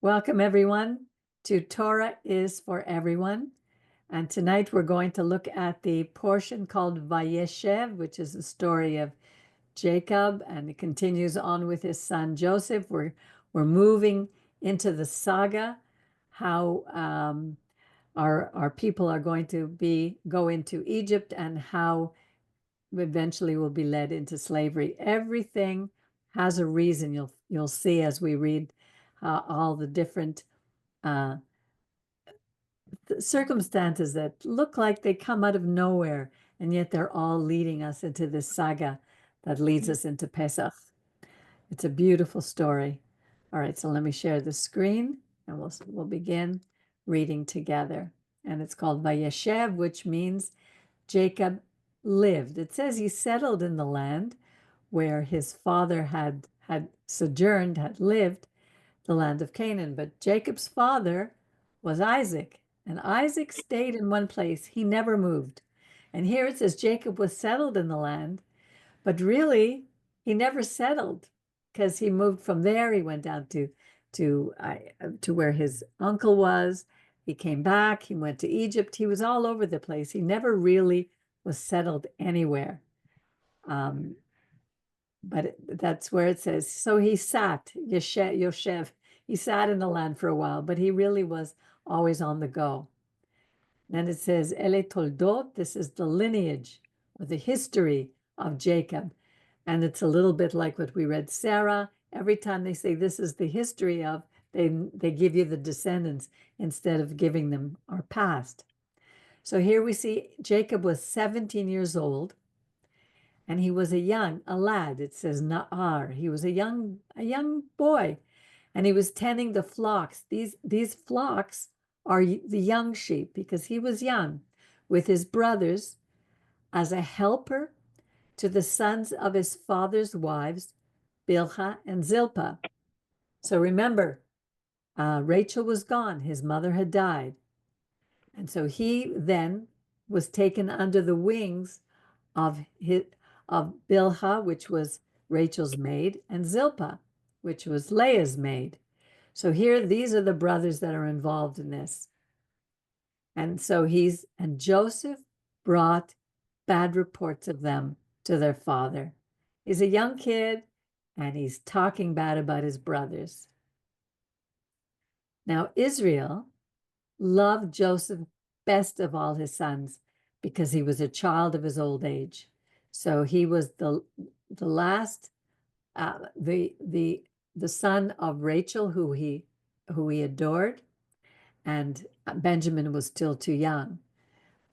Welcome, everyone, to Torah is for Everyone. And tonight we're going to look at the portion called Vayeshev, which is the story of Jacob, and it continues on with his son Joseph. We're moving into the saga, how our people are going to go into Egypt, and how eventually will be led into slavery. Everything has a reason. You'll see as we read all the different circumstances that look like they come out of nowhere, and yet they're all leading us into this saga that leads us into Pesach. It's a beautiful story. All right, so let me share the screen, and we'll begin reading together. And it's called Vayeshev, which means Jacob lived. It says he settled in the land where his father had sojourned, had lived, the land of Canaan. But Jacob's father was Isaac, and Isaac stayed in one place. He never moved. And here it says Jacob was settled in the land, but really he never settled, because he moved from there. He went down to where his uncle was. He came back. He went to Egypt. He was all over the place. He never really was settled anywhere. But that's where it says, so he sat, Yoshev, he sat in the land for a while, but he really was always on the go. Then it says, Ele Toldot, this is the lineage or the history of Jacob. And it's a little bit like what we read Sarah. Every time they say this is the history of, they give you the descendants instead of giving them our past. So here we see Jacob was 17 years old, and he was a lad. It says Na'ar. He was a young boy, and he was tending the flocks. These flocks are the young sheep, because he was young, with his brothers, as a helper to the sons of his father's wives, Bilhah and Zilpah. So remember, Rachel was gone. His mother had died. And so he then was taken under the wings of Bilhah, which was Rachel's maid, and Zilpah, which was Leah's maid. So here, these are the brothers that are involved in this. And so and Joseph brought bad reports of them to their father. He's a young kid, and he's talking bad about his brothers. Now, Israel loved Joseph best of all his sons, because he was a child of his old age. So he was the last, the son of Rachel, who he adored, and Benjamin was still too young.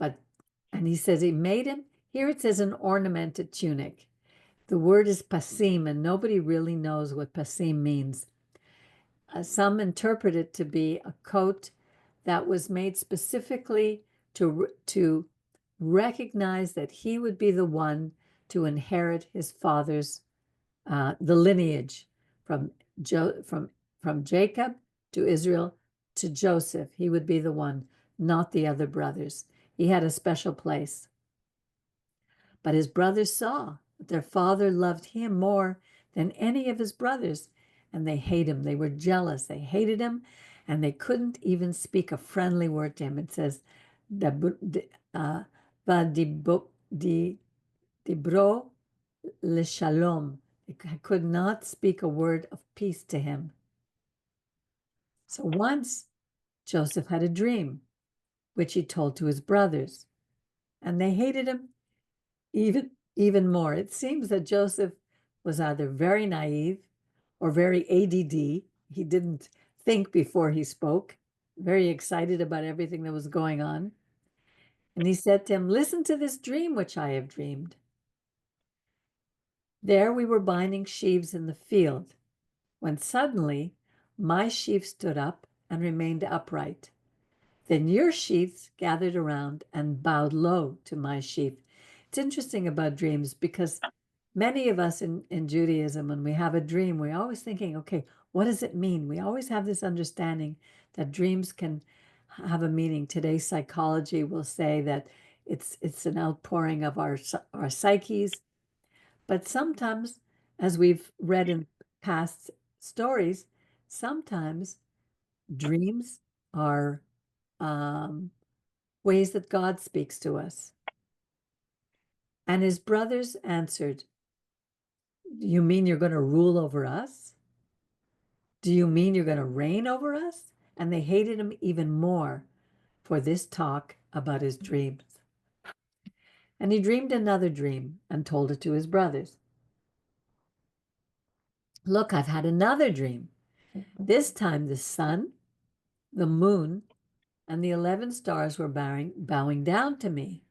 And he says he made him, here it says, an ornamented tunic. The word is pasim, and nobody really knows what pasim means. Some interpret it to be a coat that was made specifically to recognize that he would be the one to inherit his father's the lineage from Jacob to Israel to Joseph. He would be the one, not the other brothers. He had a special place. But his brothers saw that their father loved him more than any of his brothers, and they hate him. They were jealous. They hated him, and they couldn't even speak a friendly word to him. It says, "Dibro leshalom." They could not speak a word of peace to him. So once Joseph had a dream, which he told to his brothers, and they hated him even more. It seems that Joseph was either very naive or very ADD. He didn't think before he spoke, very excited about everything that was going on. And he said to him, listen to this dream which I have dreamed. There we were binding sheaves in the field, when suddenly my sheaf stood up and remained upright. Then your sheaves gathered around and bowed low to my sheaf. It's interesting about dreams, because many of us in Judaism, when we have a dream, we're always thinking, okay, what does it mean? We always have this understanding that dreams can have a meaning. Today's psychology will say that it's an outpouring of our psyches. But sometimes, as we've read in past stories, sometimes dreams are ways that God speaks to us. And his brothers answered, "Do you mean you're going to rule over us? Do you mean you're going to reign over us?" And they hated him even more for this talk about his dreams. And he dreamed another dream and told it to his brothers. "Look, I've had another dream. This time the sun, the moon, and the 11 stars were bowing down to me."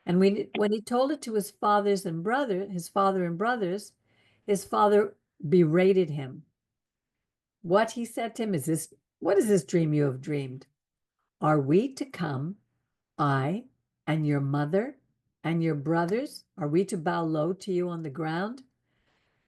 And when he told it to his father and brothers, his father berated him. What he said to him is this: "What is this dream you have dreamed? Are we to come, I and your mother and your brothers, are we to bow low to you on the ground?"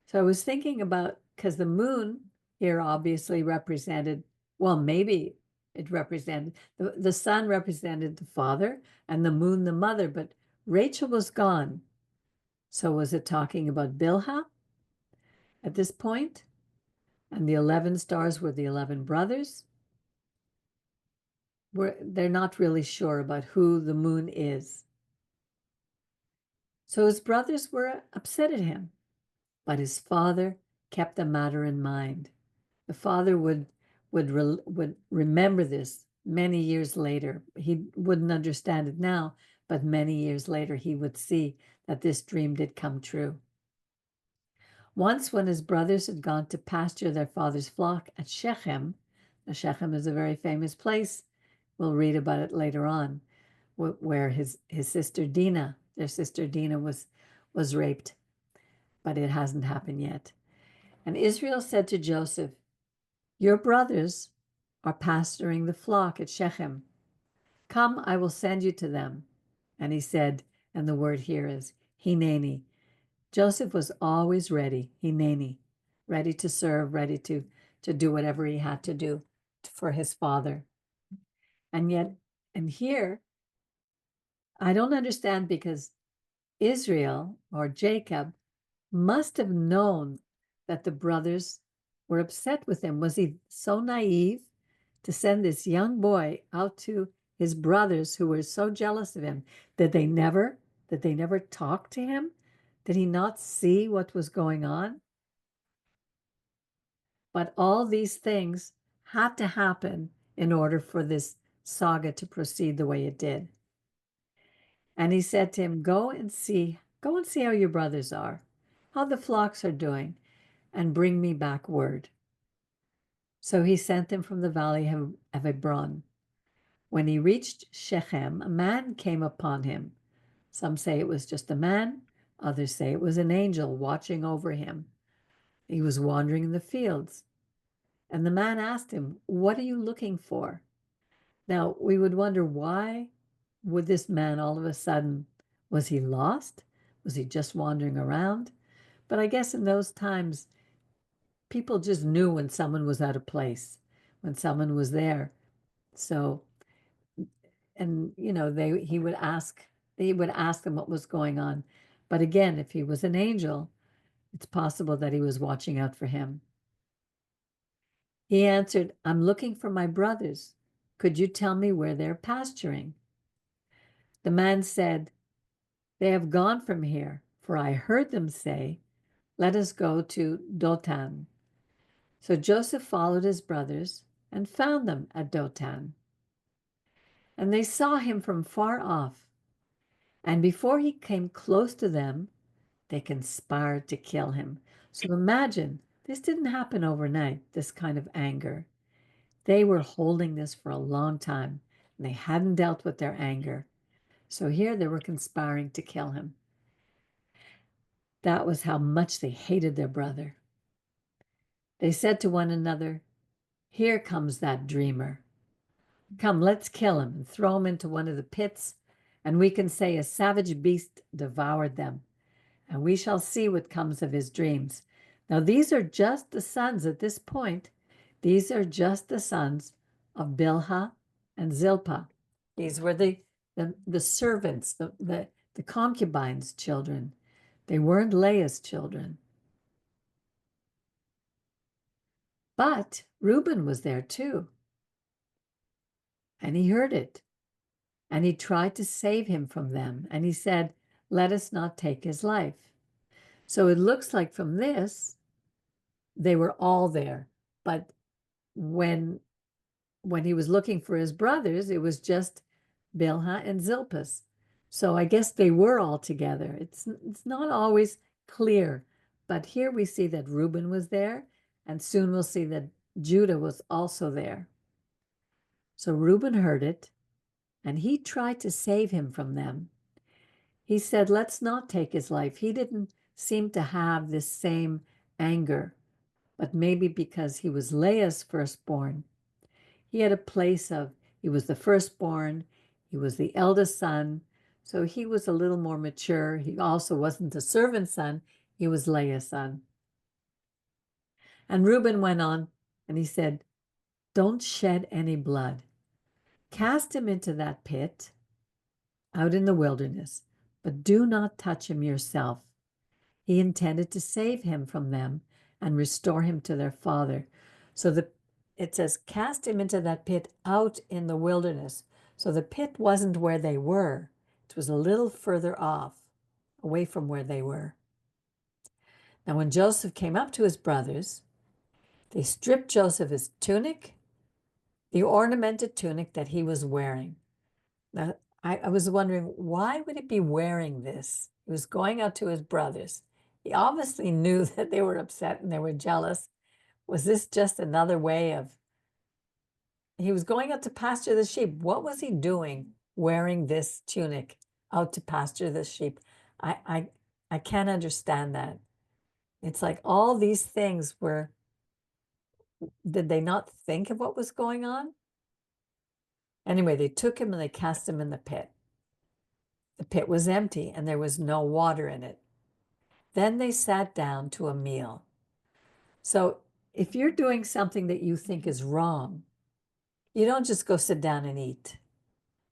So I was thinking about, because the moon here obviously represented, well, maybe it represented, the sun represented the father and the moon the mother, but Rachel was gone. So was it talking about Bilhah at this point? And the 11 stars were the 11 brothers? They're not really sure about who the moon is. So his brothers were upset at him, but his father kept the matter in mind. The father would remember this many years later. He wouldn't understand it now, but many years later he would see that this dream did come true. Once, when his brothers had gone to pasture their father's flock at Shechem, now Shechem is a very famous place. We'll read about it later on, where his sister Dinah, their sister Dinah, was raped, but it hasn't happened yet. And Israel said to Joseph, "Your brothers are pasturing the flock at Shechem. Come, I will send you to them." And he said, and the word here is hineni. Joseph was always ready, hineni, ready to serve, ready to do whatever he had to do for his father. And yet, and here, I don't understand, because Israel or Jacob must have known that the brothers were upset with him. Was he so naive to send this young boy out to his brothers who were so jealous of him? Did they never talk to him? Did he not see what was going on? But all these things had to happen in order for this saga to proceed the way it did. And he said to him, go and see how your brothers are, how the flocks are doing, and bring me back word." So he sent them from the valley of Hebron. When he reached Shechem, a man came upon him. Some say it was just a man, others say it was an angel watching over him. He was wandering in the fields. And the man asked him, "What are you looking for?" Now, we would wonder, why would this man all of a sudden, was he lost? Was he just wandering around? But I guess in those times, people just knew when someone was out of place, when someone was there. So, and he would ask them what was going on. But again, if he was an angel, it's possible that he was watching out for him. He answered, "I'm looking for my brothers. Could you tell me where they're pasturing?" The man said, "They have gone from here, for I heard them say, 'Let us go to Dothan.'" So Joseph followed his brothers and found them at Dothan. And they saw him from far off. And before he came close to them, they conspired to kill him. So imagine, this didn't happen overnight, this kind of anger. They were holding this for a long time, and they hadn't dealt with their anger. So here they were conspiring to kill him. That was how much they hated their brother. They said to one another, "Here comes that dreamer. Come, let's kill him and throw him into one of the pits, and we can say a savage beast devoured them, and we shall see what comes of his dreams." Now, these are just the sons at this point. These are just the sons of Bilhah and Zilpah. These were the servants, the concubines' children. They weren't Leah's children. But Reuben was there too. and he heard it. And he tried to save him from them. And he said, let us not take his life. So it looks like from this, they were all there. But when he was looking for his brothers, it was just Bilhah and Zilpah. So I guess they were all together. It's not always clear, but here we see that Reuben was there, and soon we'll see that Judah was also there. So Reuben heard it, and he tried to save him from them. He said, let's not take his life. He didn't seem to have this same anger, but maybe because he was Leah's firstborn. He had a place of, he was the firstborn, he was the eldest son, so he was a little more mature. He also wasn't a servant son, he was Leah's son. And Reuben went on and he said, don't shed any blood. Cast him into that pit out in the wilderness, but do not touch him yourself. He intended to save him from them and restore him to their father. So it says, cast him into that pit out in the wilderness. So the pit wasn't where they were. It was a little further off, away from where they were. Now, when Joseph came up to his brothers, they stripped Joseph his tunic, the ornamented tunic that he was wearing. Now, I was wondering, why would he be wearing this? He was going out to his brothers. He obviously knew that they were upset and they were jealous. Was this just another way of, he was going out to pasture the sheep. What was he doing wearing this tunic out to pasture the sheep? I can't understand that. It's like all these things were, did they not think of what was going on? Anyway, they took him and they cast him in the pit. The pit was empty and there was no water in it. Then they sat down to a meal. So if you're doing something that you think is wrong, you don't just go sit down and eat.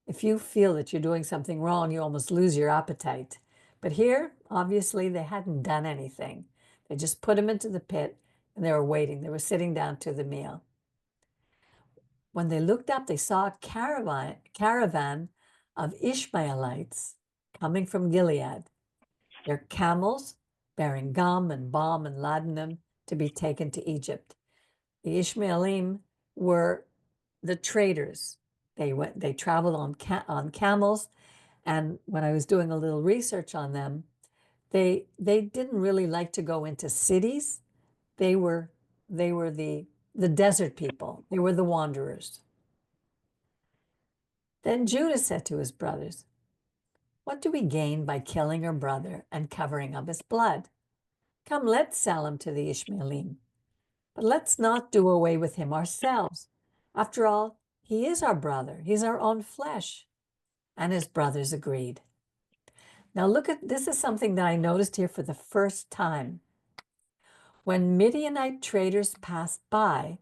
If you feel that you're doing something wrong, you almost lose your appetite. But here, obviously, they hadn't done anything. They just put him into the pit and they were waiting. They were sitting down to the meal. When they looked up, they saw a caravan of Ishmaelites coming from Gilead. Their camels bearing gum and balm and laudanum to be taken to Egypt. The Ishmaelim were the traders. They traveled on camels, and when I was doing a little research on them, they didn't really like to go into cities. They were the desert people. They were the wanderers. Then Judah said to his brothers, what do we gain by killing our brother and covering up his blood? Come, let's sell him to the Ishmaelim. But let's not do away with him ourselves. After all, he is our brother. He's our own flesh. And his brothers agreed. Now look at, this is something that I noticed here for the first time. When Midianite traders passed by,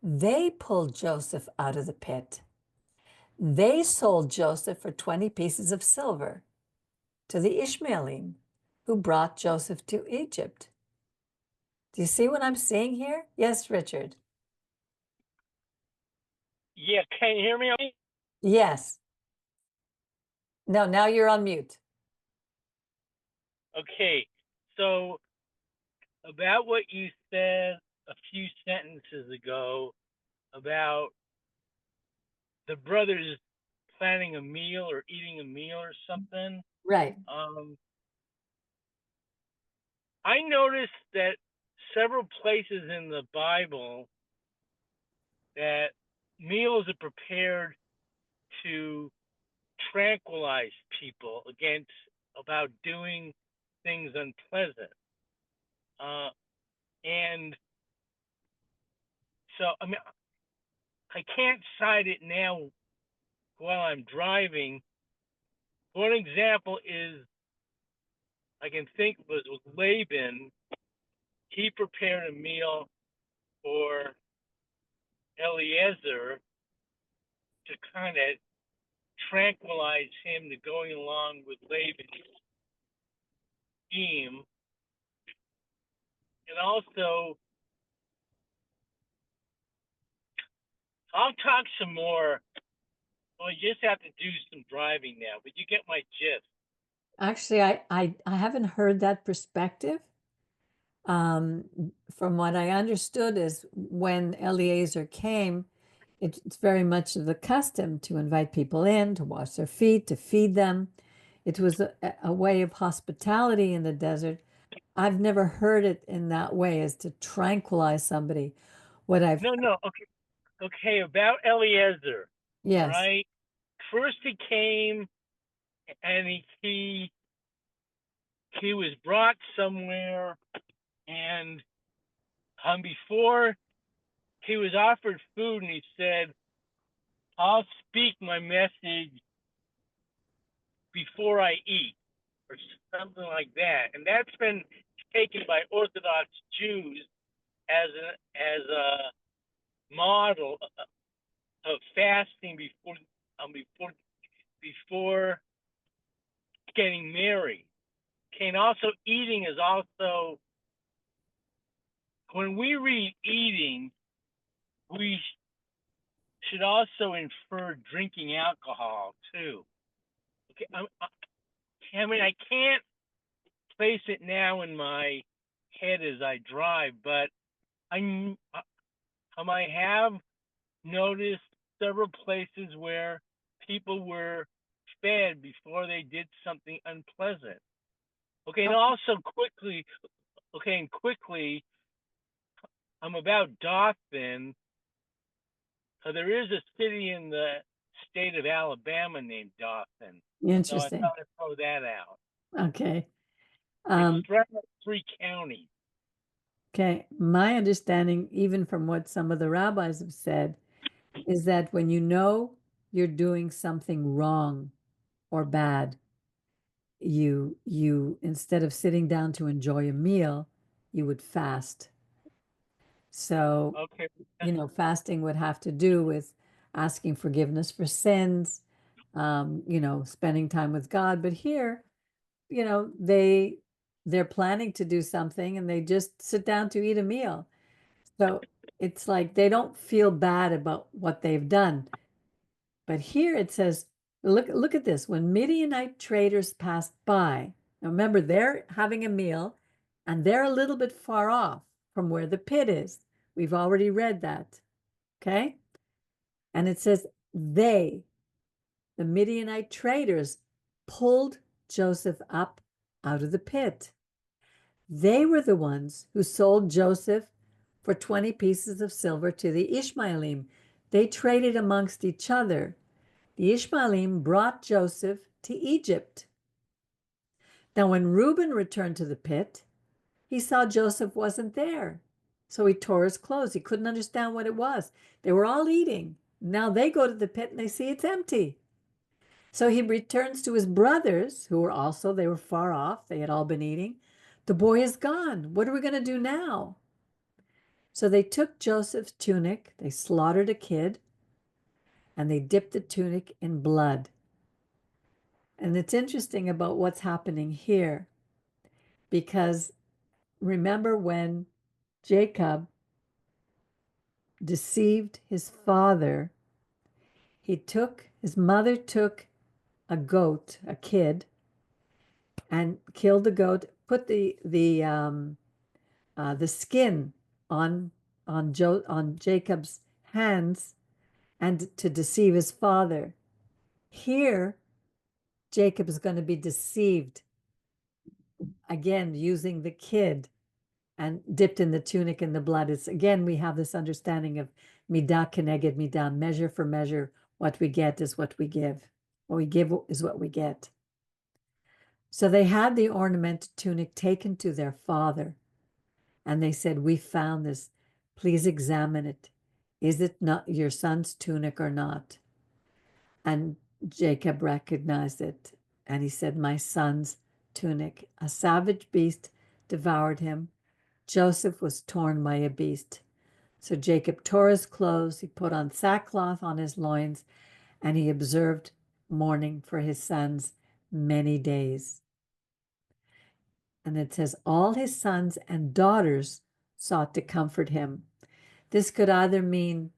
they pulled Joseph out of the pit. They sold Joseph for 20 pieces of silver to the Ishmaelim, who brought Joseph to Egypt. Do you see what I'm seeing here? Yes, Richard. Yeah, can you hear me? Yes. No, now you're on mute. Okay, so about what you said a few sentences ago about the brothers planning a meal or eating a meal or something. Right. I noticed that several places in the Bible that meals are prepared to tranquilize people against about doing things unpleasant. And so, I mean, I can't cite it now while I'm driving. One example is I can think was with Laban. He prepared a meal for Eliezer to kind of tranquilize him to going along with Laban's scheme. And also, I'll talk some more Well, you just have to do some driving now, but you get my gist. Actually, I haven't heard that perspective. From what I understood is when Eliezer came, it's very much the custom to invite people in, to wash their feet, to feed them. It was a way of hospitality in the desert. I've never heard it in that way, as to tranquilize somebody. What I've, No. Okay. About Eliezer. All yes, right. First, he came and he was brought somewhere, and before he was offered food, and he said, "I'll speak my message before I eat," or something like that. And that's been taken by Orthodox Jews as a model of fasting before getting married. Okay, and also eating is also, when we read eating, we should also infer drinking alcohol too. Okay, I mean, I can't place it now in my head as I drive, but I have noticed several places where people were fed before they did something unpleasant. Okay, and also quickly, I'm about Dothan. There is a city in the state of Alabama named Dothan. So I interesting. thought I'd throw that out. Okay. It's Um, throughout 3 counties. okay. My understanding, even from what some of the rabbis have said, is that when you know you're doing something wrong or bad, you instead of sitting down to enjoy a meal, you would fast. So, Okay. fasting would have to do with asking forgiveness for sins, spending time with God. But here, they're planning to do something and they just sit down to eat a meal. So it's like they don't feel bad about what they've done. But here it says, look at this. When Midianite traders passed by, now remember, they're having a meal and they're a little bit far off from where the pit is. We've already read that. Okay. And it says, they, the Midianite traders, pulled Joseph up out of the pit. They were the ones who sold Joseph for 20 pieces of silver to the Ishmaelim. They traded amongst each other. The Ishmaelim brought Joseph to Egypt. Now, when Reuben returned to the pit, he saw Joseph wasn't there. So he tore his clothes. He couldn't understand what it was. They were all eating. Now they go to the pit and they see it's empty. So he returns to his brothers, who were also, they were far off. They had all been eating. The boy is gone. What are we going to do now? So they took Joseph's tunic, they slaughtered a kid, and they dipped the tunic in blood. And it's interesting about what's happening here, because remember when Jacob deceived his father, his mother took a goat, a kid, and killed the goat, put the skin on on Jacob's hands, and to deceive his father. Here, Jacob is going to be deceived again using the kid and dipped in the tunic in the blood. It's again, we have this understanding of midah keneged midah, measure for measure. What we get is what we give. What we give is what we get. So they had the ornamented tunic taken to their father, and they said, "We found this. Please examine it. Is it not your son's tunic or not?" And Jacob recognized it, and he said, "My son's tunic. A savage beast devoured him. Joseph was torn by a beast." So Jacob tore his clothes, he put on sackcloth on his loins, and he observed mourning for his sons many days. And it says, all his sons and daughters sought to comfort him. This could either mean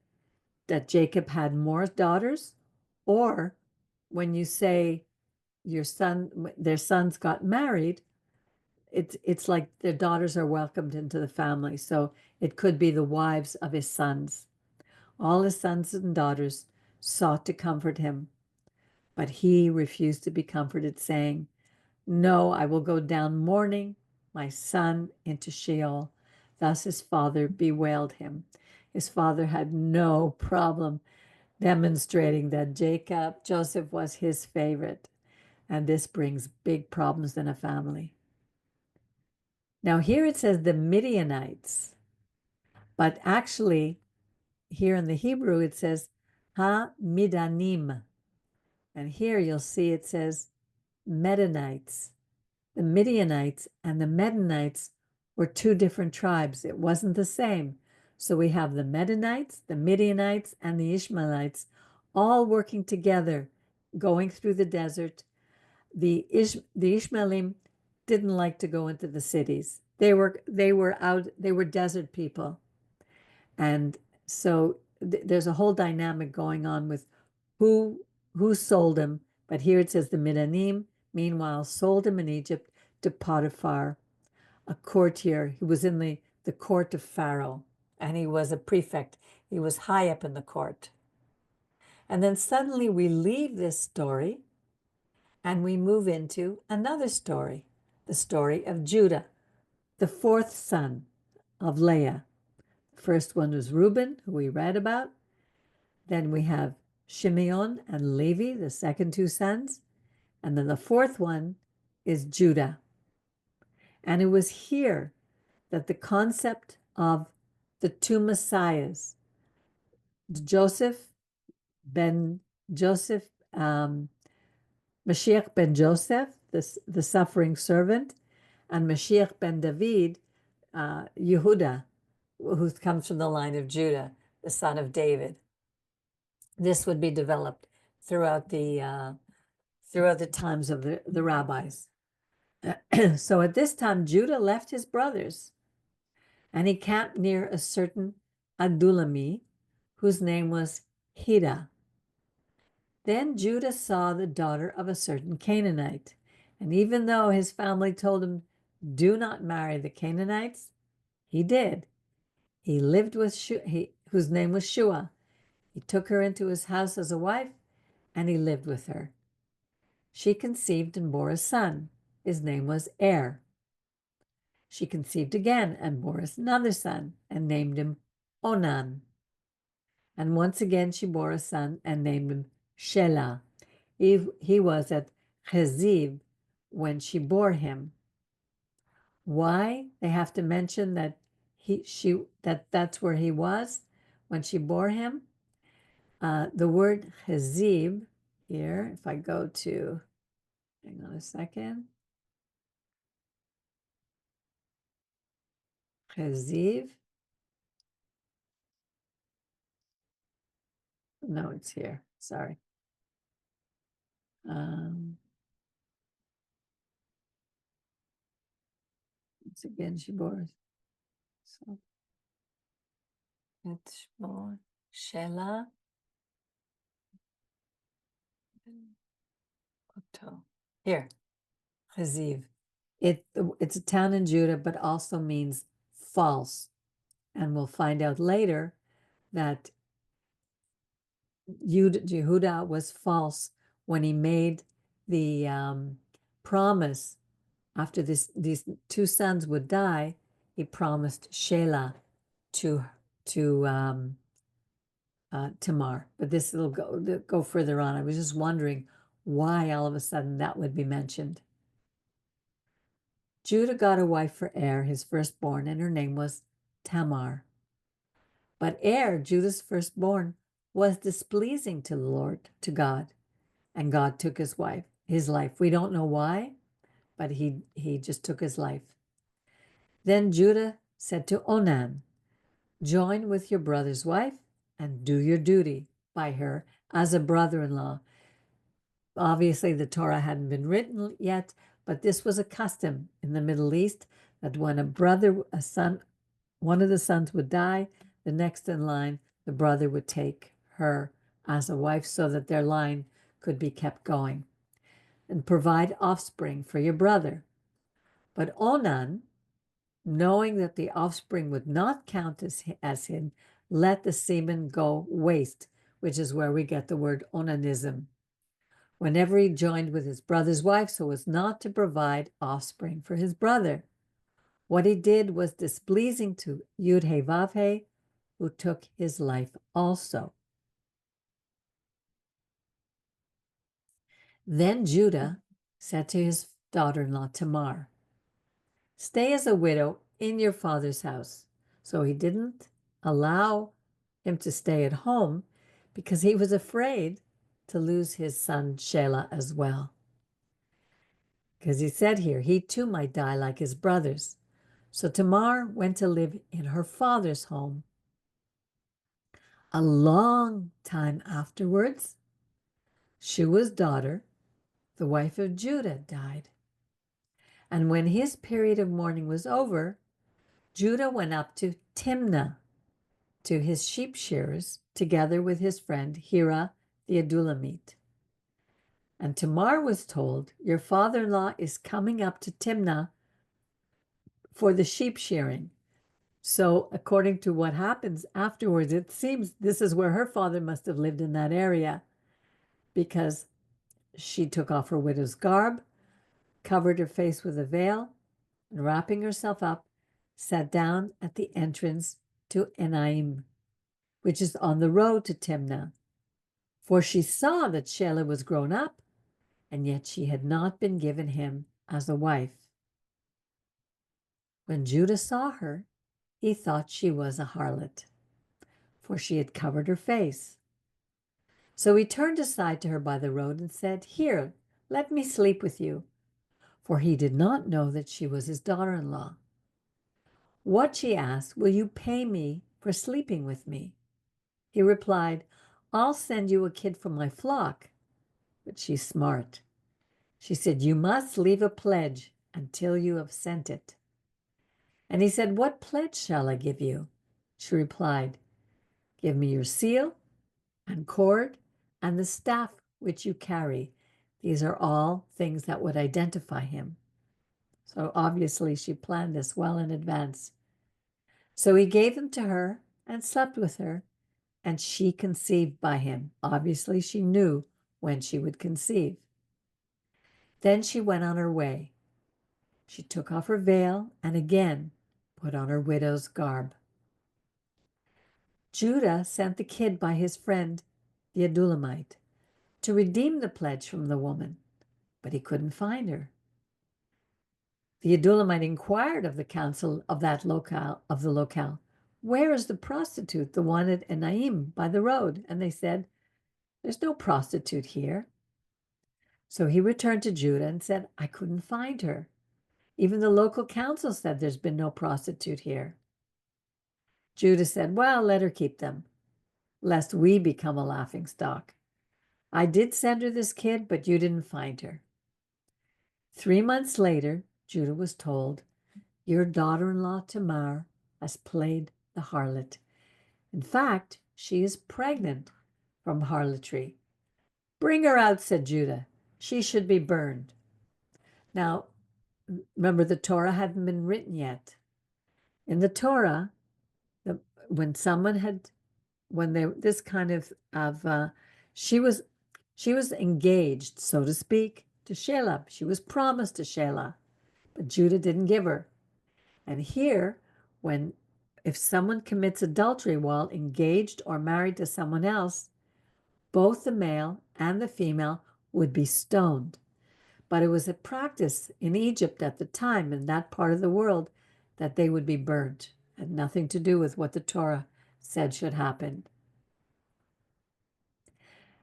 that Jacob had more daughters, Or when you say their sons got married, it's like their daughters are welcomed into the family. So it could be the wives of his sons. All his sons and daughters sought to comfort him, but he refused to be comforted, saying, "No, I will go down mourning my son into Sheol." Thus his father bewailed him. His father had no problem demonstrating that Joseph was his favorite. And this brings big problems in a family. Now, here it says the Midianites, but actually, here in the Hebrew, it says Ha-Midanim. And here you'll see it says Medanites. The Midianites and the Medanites were two different tribes. It wasn't the same. So we have the Medanites, the Midianites, and the Ishmaelites all working together, going through the desert. The Ishmaelim didn't like to go into the cities. They were desert people. And so there's a whole dynamic going on with who sold him. But here it says the Midanim, meanwhile, sold him in Egypt to Potiphar, a courtier. He was in the court of Pharaoh, and he was a prefect. He was high up in the court. And then suddenly we leave this story and we move into another story, the story of Judah, the fourth son of Leah. The first one was Reuben, who we read about. Then we have Shimeon and Levi, the second two sons. And then the fourth one is Judah. And it was here that the concept of the two messiahs, Joseph ben Joseph, Mashiach ben Joseph, the suffering servant, and Mashiach ben David, Yehuda, who comes from the line of Judah, the son of David. This would be developed throughout the times of the rabbis. So at this time, Judah left his brothers, and he camped near a certain Adulami, whose name was Hida. Then Judah saw the daughter of a certain Canaanite, and even though his family told him, "Do not marry the Canaanites," he did. He lived with whose name was Shua. He took her into his house as a wife, and he lived with her. She conceived and bore a son. His name was Er. She conceived again and bore another son and named him Onan. And once again she bore a son and named him Shelah. He was at Cheziv when she bore him. Why? They have to mention that that's where he was when she bore him. The word Cheziv here, if I go to, hang on a second. Cheziv. No, it's here. Sorry. Once again, she bore. So it's more Shela. Here, Chaziv. It's a town in Judah, but also means false. And we'll find out later that Yehuda was false when he made the promise after these two sons would die. He promised Shelah to Tamar, but this will go further on. I was just wondering why all of a sudden that would be mentioned. Judah got a wife for Er, his firstborn, and her name was Tamar. But Er, Judah's firstborn, was displeasing to the Lord, to God, and God took his life. We don't know why, but he just took his life. Then Judah said to Onan, "Join with your brother's wife and do your duty by her as a brother-in-law." Obviously, the Torah hadn't been written yet, but this was a custom in the Middle East that when one of the sons would die, the next in line, the brother would take her as a wife so that their line could be kept going, and provide offspring for your brother. But Onan, knowing that the offspring would not count as him, let the semen go waste, which is where we get the word onanism, whenever he joined with his brother's wife so as not to provide offspring for his brother. What he did was displeasing to Yud-He-Vav-He, who took his life also. Then Judah said to his daughter-in-law Tamar, "Stay as a widow in your father's house." So he didn't allow him to stay at home because he was afraid to lose his son Shelah as well. Because he said here, he too might die like his brothers. So Tamar went to live in her father's home. A long time afterwards, Shua's daughter, the wife of Judah, died. And when his period of mourning was over, Judah went up to Timnah, to his sheep shearers, together with his friend Hira the Adullamite. And Tamar was told, "Your father-in-law is coming up to Timnah for the sheep shearing." So according to what happens afterwards, it seems this is where her father must have lived in that area, because she took off her widow's garb, covered her face with a veil, and wrapping herself up, sat down at the entrance to Enaim, which is on the road to Timnah. For she saw that Shelah was grown up, and yet she had not been given him as a wife. When Judah saw her, he thought she was a harlot, for she had covered her face. So he turned aside to her by the road and said, "Here, let me sleep with you," for he did not know that she was his daughter-in-law. "What," she asked, "will you pay me for sleeping with me?" He replied, "I'll send you a kid from my flock." But she's smart. She said, "You must leave a pledge until you have sent it." And he said, "What pledge shall I give you?" She replied, "Give me your seal and cord and the staff which you carry." These are all things that would identify him. So obviously she planned this well in advance. So he gave them to her and slept with her, and she conceived by him. Obviously she knew when she would conceive. Then she went on her way. She took off her veil and again put on her widow's garb. Judah sent the kid by his friend, the Adullamite, to redeem the pledge from the woman, but he couldn't find her. The Adullamite inquired of the council of the locale, "Where is the prostitute, the one at Enaim by the road?" And they said, "There's no prostitute here." So he returned to Judah and said, "I couldn't find her. Even the local council said there's been no prostitute here." Judah said, "Well, let her keep them, lest we become a laughingstock. I did send her this kid, but you didn't find her." 3 months later, Judah was told, "Your daughter-in-law Tamar has played the harlot. In fact, she is pregnant from harlotry. Bring her out," said Judah. "She should be burned." Now, remember, the Torah hadn't been written yet. In the Torah, when someone had, when they this kind of she was engaged, so to speak, to Shelah. She was promised to Shelah, but Judah didn't give her. And here, if someone commits adultery while engaged or married to someone else, both the male and the female would be stoned. But it was a practice in Egypt at the time, in that part of the world, that they would be burnt. It had nothing to do with what the Torah said should happen.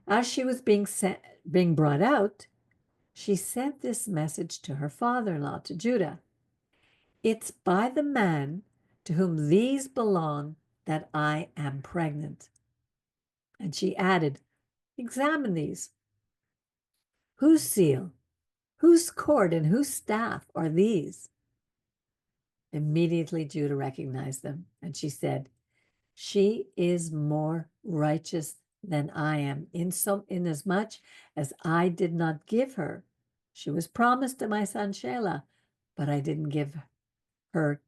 As she was being brought out, she sent this message to her father-in-law, to Judah: "It's by the man to whom these belong that I am pregnant." And she added, "Examine these. Whose seal, whose cord, and whose staff are these?" Immediately Judah recognized them, and she said, "She is more righteous than I am, inasmuch as I did not give her. She was promised to my son Shelah, but I didn't give her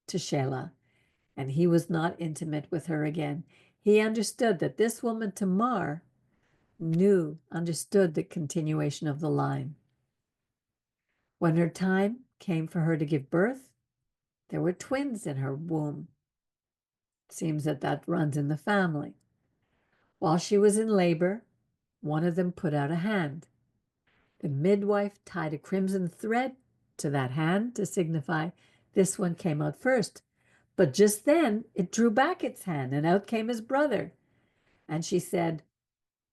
to Shelah, and he was not intimate with her again. He understood that this woman Tamar understood the continuation of the line. When her time came for her to give birth, there were twins in her womb. Seems that runs in the family. While she was in labor, one of them put out a hand. The midwife tied a crimson thread to that hand to signify this one came out first. But just then it drew back its hand, and out came his brother. And she said,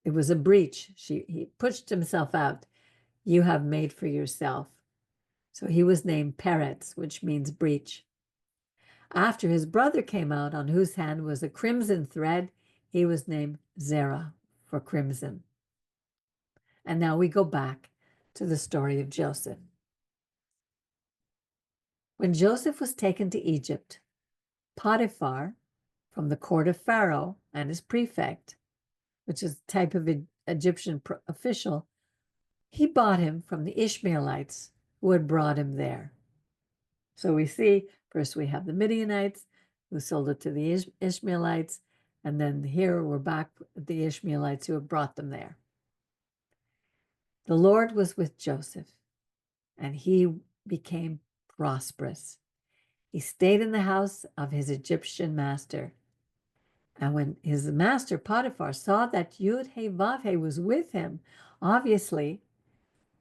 it was a breach. He pushed himself out. You have made for yourself. So he was named Peretz, which means breach. After his brother came out, on whose hand was a crimson thread, he was named Zerah, for crimson. And now we go back to the story of Joseph. When Joseph was taken to Egypt, Potiphar, from the court of Pharaoh and his prefect, which is a type of Egyptian official, he bought him from the Ishmaelites who had brought him there. So we see, first we have the Midianites who sold it to the Ishmaelites, and then here we're back with the Ishmaelites who have brought them there. The Lord was with Joseph, and he became prosperous. He stayed in the house of his Egyptian master. And when his master Potiphar saw that Yud-Heh-Vav-Heh was with him, obviously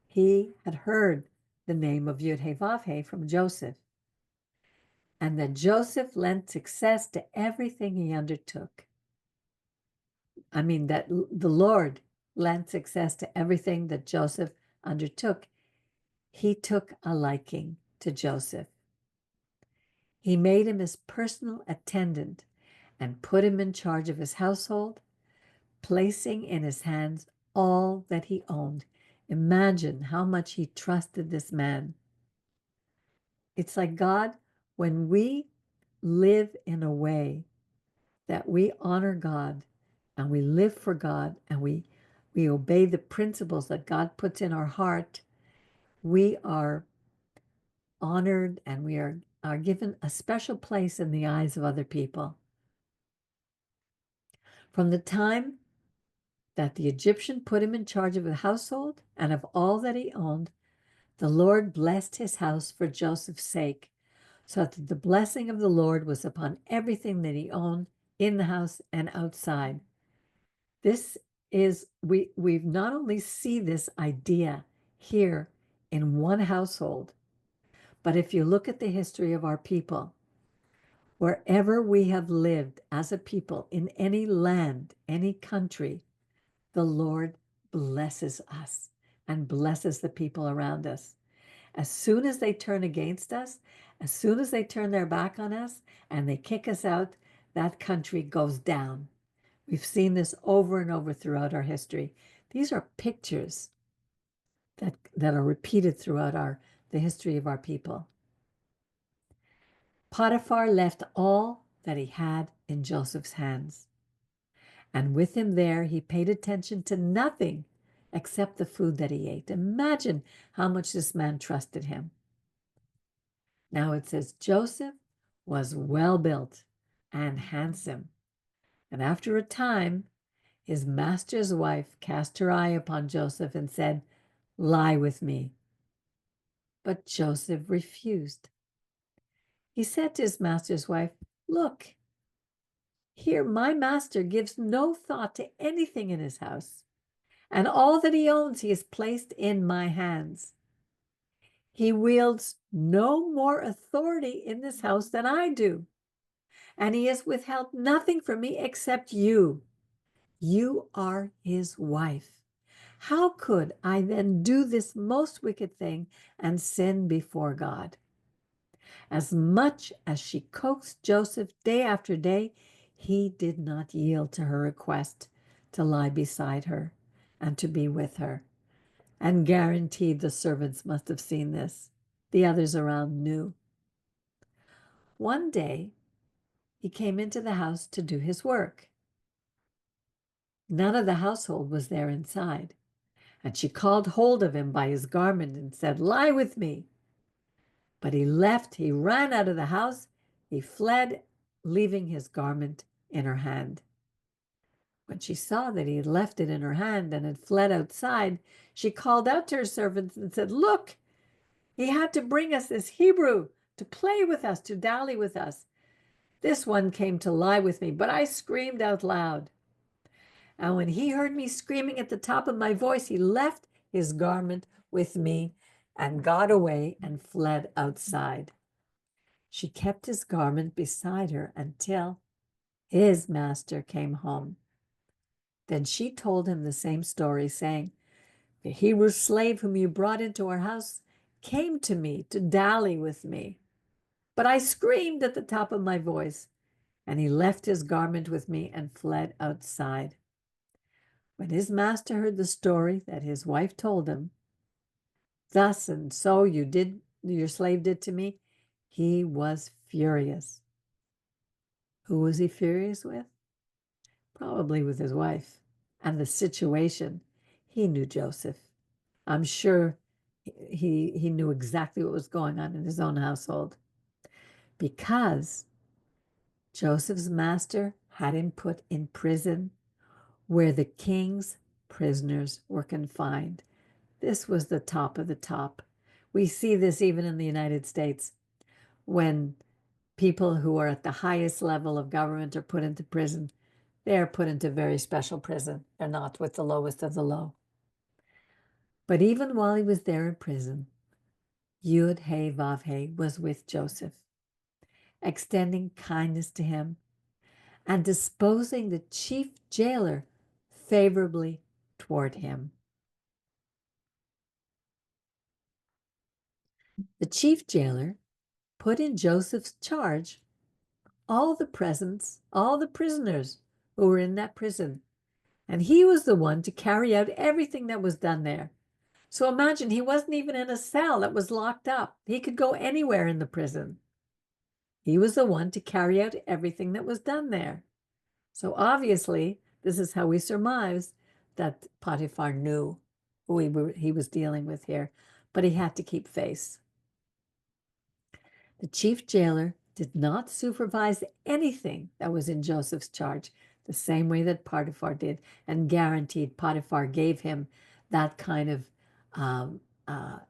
he had heard the name of Yud-Heh-Vav-Heh from Joseph, and that Joseph lent success to everything he undertook. That the Lord lent success to everything that Joseph undertook. He took a liking to Joseph. He made him his personal attendant and put him in charge of his household, placing in his hands all that he owned. Imagine how much he trusted this man. It's like God, when we live in a way that we honor God and we live for God and we obey the principles that God puts in our heart, we are honored and we are given a special place in the eyes of other people. From the time that the Egyptian put him in charge of the household and of all that he owned, the Lord blessed his house for Joseph's sake, so that the blessing of the Lord was upon everything that he owned in the house and outside. This is, we not only see this idea here in one household, but if you look at the history of our people, wherever we have lived as a people, in any land, any country, the Lord blesses us and blesses the people around us. As soon as they turn against us, as soon as they turn their back on us and they kick us out, that country goes down. We've seen this over and over throughout our history. These are pictures that are repeated throughout the history of our people. Potiphar left all that he had in Joseph's hands. And with him there, he paid attention to nothing except the food that he ate. Imagine how much this man trusted him. Now it says Joseph was well built and handsome. And after a time, his master's wife cast her eye upon Joseph and said, "Lie with me." But Joseph refused. He said to his master's wife, "Look, here my master gives no thought to anything in his house, and all that he owns he has placed in my hands. He wields no more authority in this house than I do, and he has withheld nothing from me except you. You are his wife. How could I then do this most wicked thing and sin before God?" As much as she coaxed Joseph day after day, he did not yield to her request to lie beside her and to be with her. And guaranteed the servants must have seen this. The others around knew. One day, he came into the house to do his work. None of the household was there inside. And she called hold of him by his garment and said, "Lie with me." But he left, he ran out of the house, he fled, leaving his garment in her hand. When she saw that he had left it in her hand and had fled outside, she called out to her servants and said, "Look, he had to bring us this Hebrew to play with us, to dally with us. This one came to lie with me, but I screamed out loud. And when he heard me screaming at the top of my voice, he left his garment with me and got away and fled outside." She kept his garment beside her until his master came home. Then she told him the same story, saying, "The Hebrew slave whom you brought into our house came to me to dally with me. But I screamed at the top of my voice, and he left his garment with me and fled outside." When his master heard the story that his wife told him, "Thus and so your slave did to me," he was furious. Who was he furious with? Probably with his wife. And the situation, he knew Joseph. I'm sure he knew exactly what was going on in his own household, because Joseph's master had him put in prison where the king's prisoners were confined. This was the top of the top. We see this even in the United States when people who are at the highest level of government are put into prison. They are put into very special prison. They're not with the lowest of the low. But even while he was there in prison, Yud He Vav He was with Joseph, extending kindness to him and disposing the chief jailer favorably toward him. The chief jailer put in Joseph's charge all the prisoners who were in that prison, and he was the one to carry out everything that was done there. So imagine, he wasn't even in a cell that was locked up. He could go anywhere in the prison. He was the one to carry out everything that was done there. So obviously, this is how we surmise that Potiphar knew who he was dealing with here, but he had to keep face. The chief jailer did not supervise anything that was in Joseph's charge, the same way that Potiphar did, and guaranteed Potiphar gave him that kind of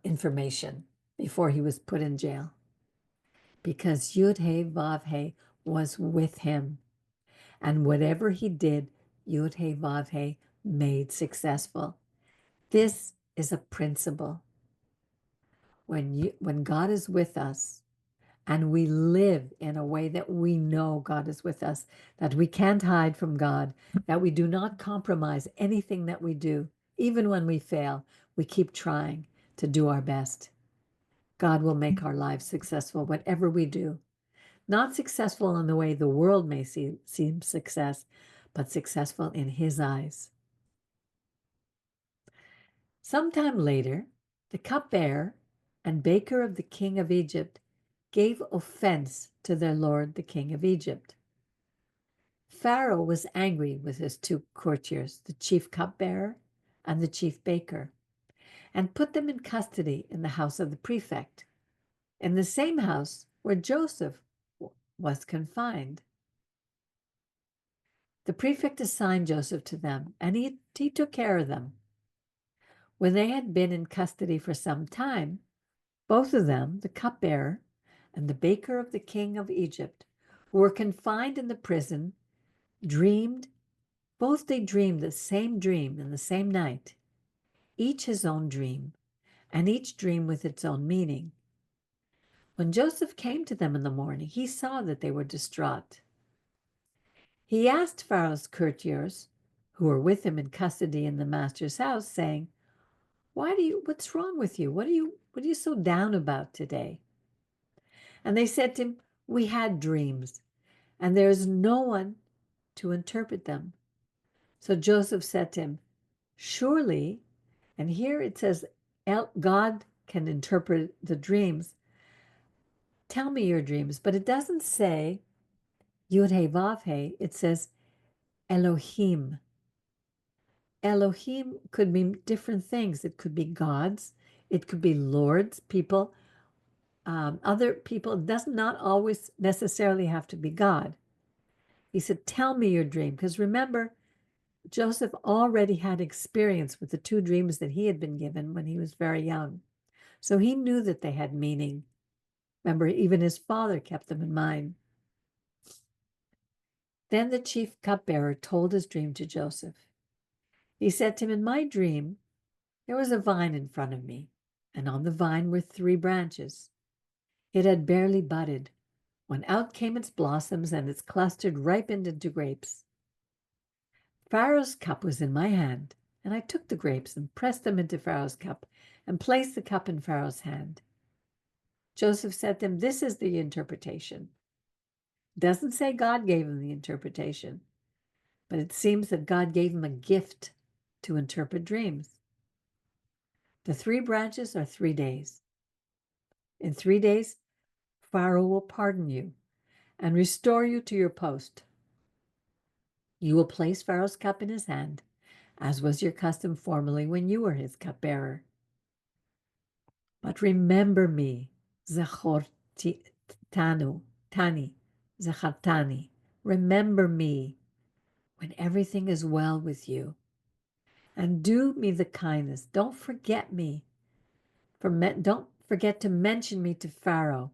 information before he was put in jail. Because Yud He Vav He was with him, and whatever he did, Yud He Vav He made successful. This is a principle. When God is with us, and we live in a way that we know God is with us, that we can't hide from God, that we do not compromise anything that we do, even when we fail, we keep trying to do our best. God will make our lives successful, whatever we do. Not successful in the way the world may seem success, but successful in His eyes. Sometime later, the cupbearer and baker of the king of Egypt gave offense to their lord, the king of Egypt. Pharaoh was angry with his two courtiers, the chief cupbearer and the chief baker, and put them in custody in the house of the prefect, in the same house where Joseph was confined. The prefect assigned Joseph to them, and he took care of them. When they had been in custody for some time, both of them, the cupbearer and the baker of the king of Egypt, who were confined in the prison, both they dreamed the same dream in the same night, each his own dream, and each dream with its own meaning. When Joseph came to them in the morning, he saw that they were distraught. He asked Pharaoh's courtiers, who were with him in custody in the master's house, saying, "What's wrong with you? What are you so down about today?" And they said to him, "We had dreams, and there is no one to interpret them." So Joseph said to him, "Surely," and here it says God can interpret the dreams. "Tell me your dreams," but it doesn't say Yud He Vav He, it says Elohim. Elohim could mean different things. It could be gods, it could be lords, people, other people. It does not always necessarily have to be God. He said, tell me your dream. Because remember, Joseph already had experience with the two dreams that he had been given when he was very young. So he knew that they had meaning. Remember, even his father kept them in mind. Then the chief cupbearer told his dream to Joseph. He said to him, in my dream, there was a vine in front of me, and on the vine were 3 branches. It had barely budded, when out came its blossoms, and its clustered ripened into grapes. Pharaoh's cup was in my hand, and I took the grapes and pressed them into Pharaoh's cup, and placed the cup in Pharaoh's hand. Joseph said to him, this is the interpretation. It doesn't say God gave him the interpretation, but it seems that God gave him a gift to interpret dreams. The 3 branches are 3 days. In 3 days, Pharaoh will pardon you and restore you to your post. You will place Pharaoh's cup in his hand, as was your custom formerly when you were his cupbearer. But remember me, Zachor Tani, Zachartani. Remember me when everything is well with you. And do me the kindness. Don't forget me. Don't forget to mention me to Pharaoh,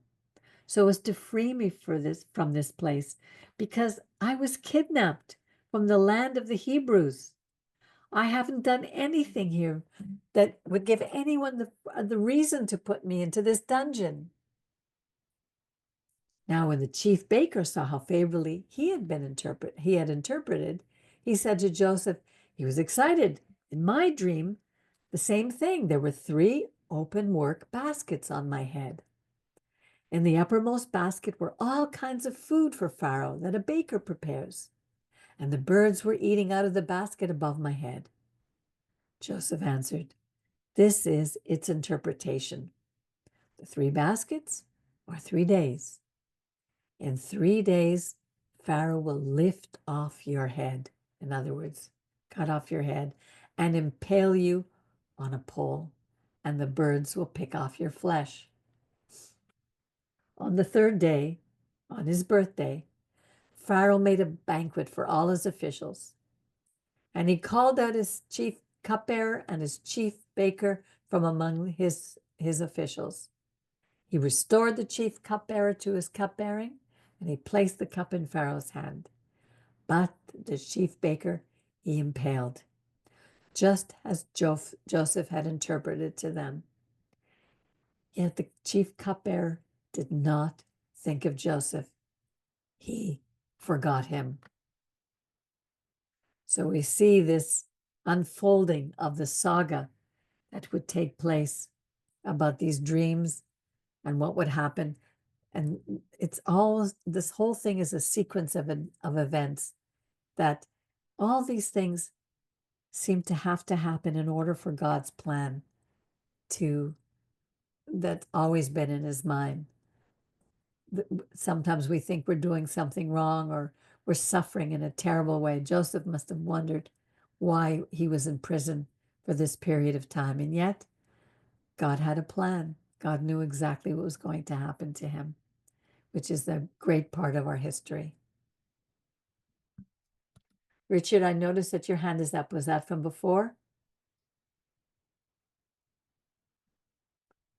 so as to free me from this place, because I was kidnapped from the land of the Hebrews. I haven't done anything here that would give anyone the reason to put me into this dungeon. Now, when the chief baker saw how favorably he had interpreted, he said to Joseph, he was excited. In my dream, the same thing. There were 3 open work baskets on my head. In the uppermost basket were all kinds of food for Pharaoh that a baker prepares, and the birds were eating out of the basket above my head. Joseph answered, this is its interpretation. The 3 baskets are 3 days. In 3 days, Pharaoh will lift off your head. In other words, cut off your head and impale you on a pole, and the birds will pick off your flesh. On the 3rd day, on his birthday, Pharaoh made a banquet for all his officials, and he called out his chief cupbearer and his chief baker from among his officials. He restored the chief cupbearer to his cupbearing, and he placed the cup in Pharaoh's hand. But the chief baker he impaled, just as Joseph had interpreted to them. Yet the chief cupbearer did not think of Joseph. He forgot him. So we see this unfolding of the saga that would take place about these dreams and what would happen. And it's all, this whole thing is a sequence of events that all these things seem to have to happen in order for God's plan that's always been in his mind. Sometimes we think we're doing something wrong or we're suffering in a terrible way. Joseph must have wondered why he was in prison for this period of time. And yet, God had a plan. God knew exactly what was going to happen to him, which is a great part of our history. Richard, I noticed that your hand is up. Was that from before?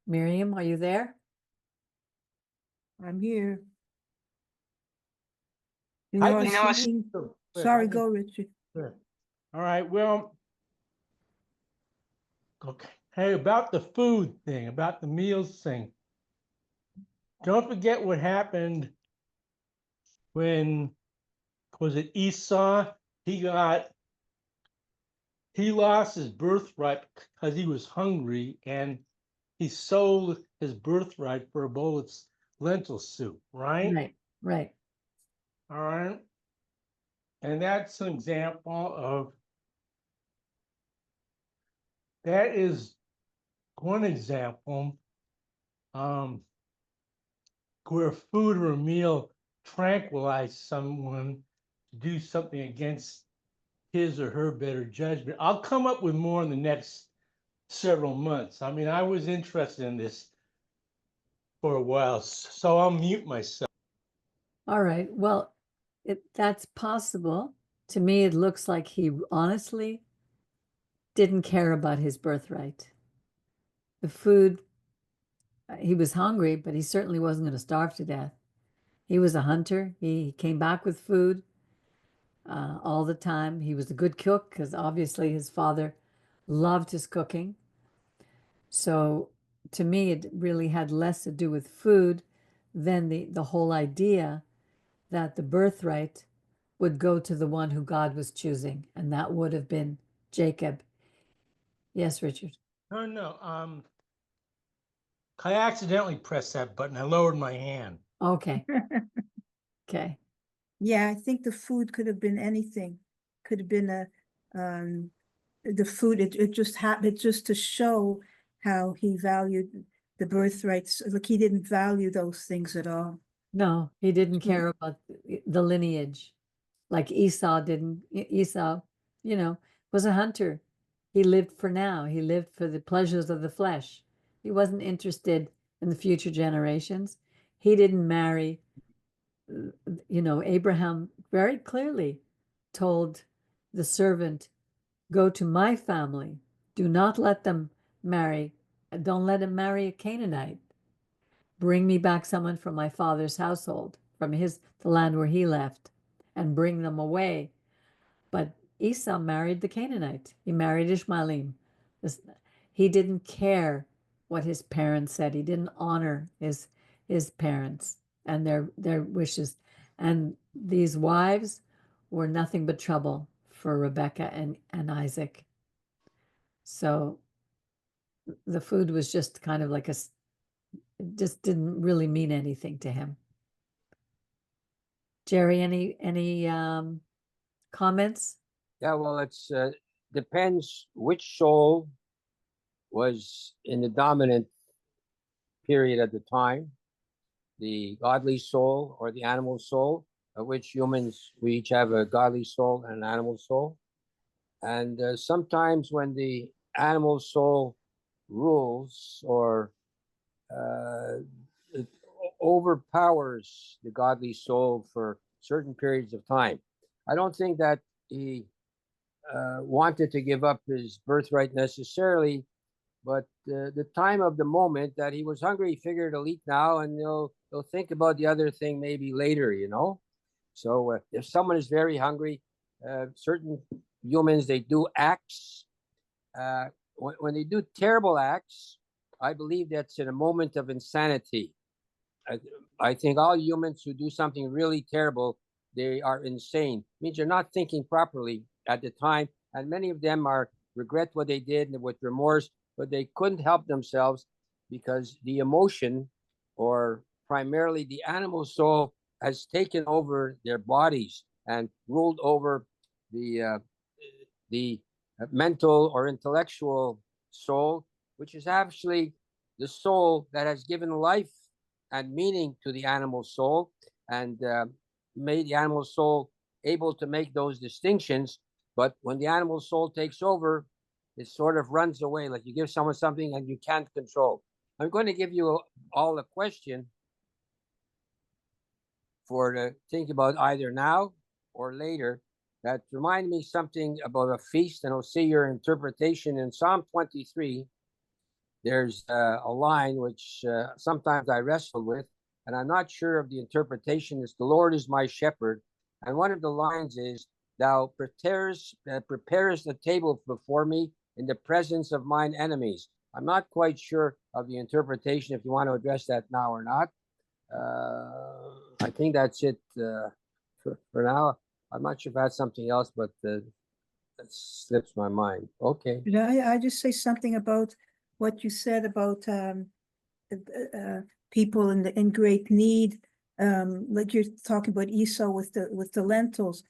Miriam, are you there? I'm here. I can speaking? Sure, Sorry, I can- go, Richard. sure. All right, well, okay. Hey, about the food thing, about the meals thing. Don't forget what happened when, was it Esau? He lost his birthright because he was hungry, and he sold his birthright for a bowl of lentil soup, right? Right, right. All right. And that's an example of, that is one example where food or a meal tranquilize someone to do something against his or her better judgment. I'll come up with more in the next several months. I mean, I was interested in this for a while, so I'll mute myself. All right. Well, that's possible. To me, it looks like he honestly didn't care about his birthright. The food, he was hungry, but he certainly wasn't going to starve to death. He was a hunter. He came back with food all the time. He was a good cook because obviously his father loved his cooking. So to me, it really had less to do with food than the whole idea that the birthright would go to the one who God was choosing, and that would have been Jacob. Yes, Richard. No. I accidentally pressed that button. I lowered my hand. Okay. Okay. Yeah, I think the food could have been anything. Could have been the food. It just happened just to show how he valued the birthrights. Like he didn't value those things at all. No, he didn't care about the lineage like Esau didn't. Esau, was a hunter. He lived for now. He lived for the pleasures of the flesh. He wasn't interested in the future generations. He didn't marry. Abraham very clearly told the servant, go to my family. Do not let them marry. Don't let him marry a Canaanite. Bring me back someone from my father's household, from the land where he left, and bring them away. But Esau married the Canaanite. He married Ishmaelim. He didn't care what his parents said. He didn't honor his parents and their wishes. And these wives were nothing but trouble for Rebecca and Isaac. So the food was just kind of like it just didn't really mean anything to him. Jerry, any comments? Yeah, well, it's depends which soul was in the dominant period at the time, the godly soul or the animal soul, of which humans, we each have a godly soul and an animal soul. And sometimes when the animal soul rules or it overpowers the godly soul for certain periods of time. I don't think that he wanted to give up his birthright necessarily, but the time of the moment that he was hungry, he figured he'll eat now and he'll think about the other thing maybe later, So if someone is very hungry, certain humans, they do acts. When they do terrible acts, I believe that's in a moment of insanity. I think all humans who do something really terrible, they are insane. It means you're not thinking properly at the time, and many of them regret what they did with remorse, but they couldn't help themselves because the emotion, or primarily the animal soul, has taken over their bodies and ruled over the mental or intellectual soul, which is actually the soul that has given life and meaning to the animal soul and made the animal soul able to make those distinctions. But when the animal soul takes over, it sort of runs away, like you give someone something and you can't control. I'm going to give you all a question to think about either now or later that remind me something about a feast, and I'll see your interpretation. In Psalm 23, there's a line which sometimes I wrestle with, and I'm not sure of the interpretation. It's the Lord is my shepherd. And one of the lines is, thou preparest a table before me in the presence of mine enemies. I'm not quite sure of the interpretation, if you want to address that now or not. I think that's it for now. I'm not sure if that's something else, but that slips my mind. Okay. I just say something about what you said about people in great need, like you're talking about Esau with the lentils.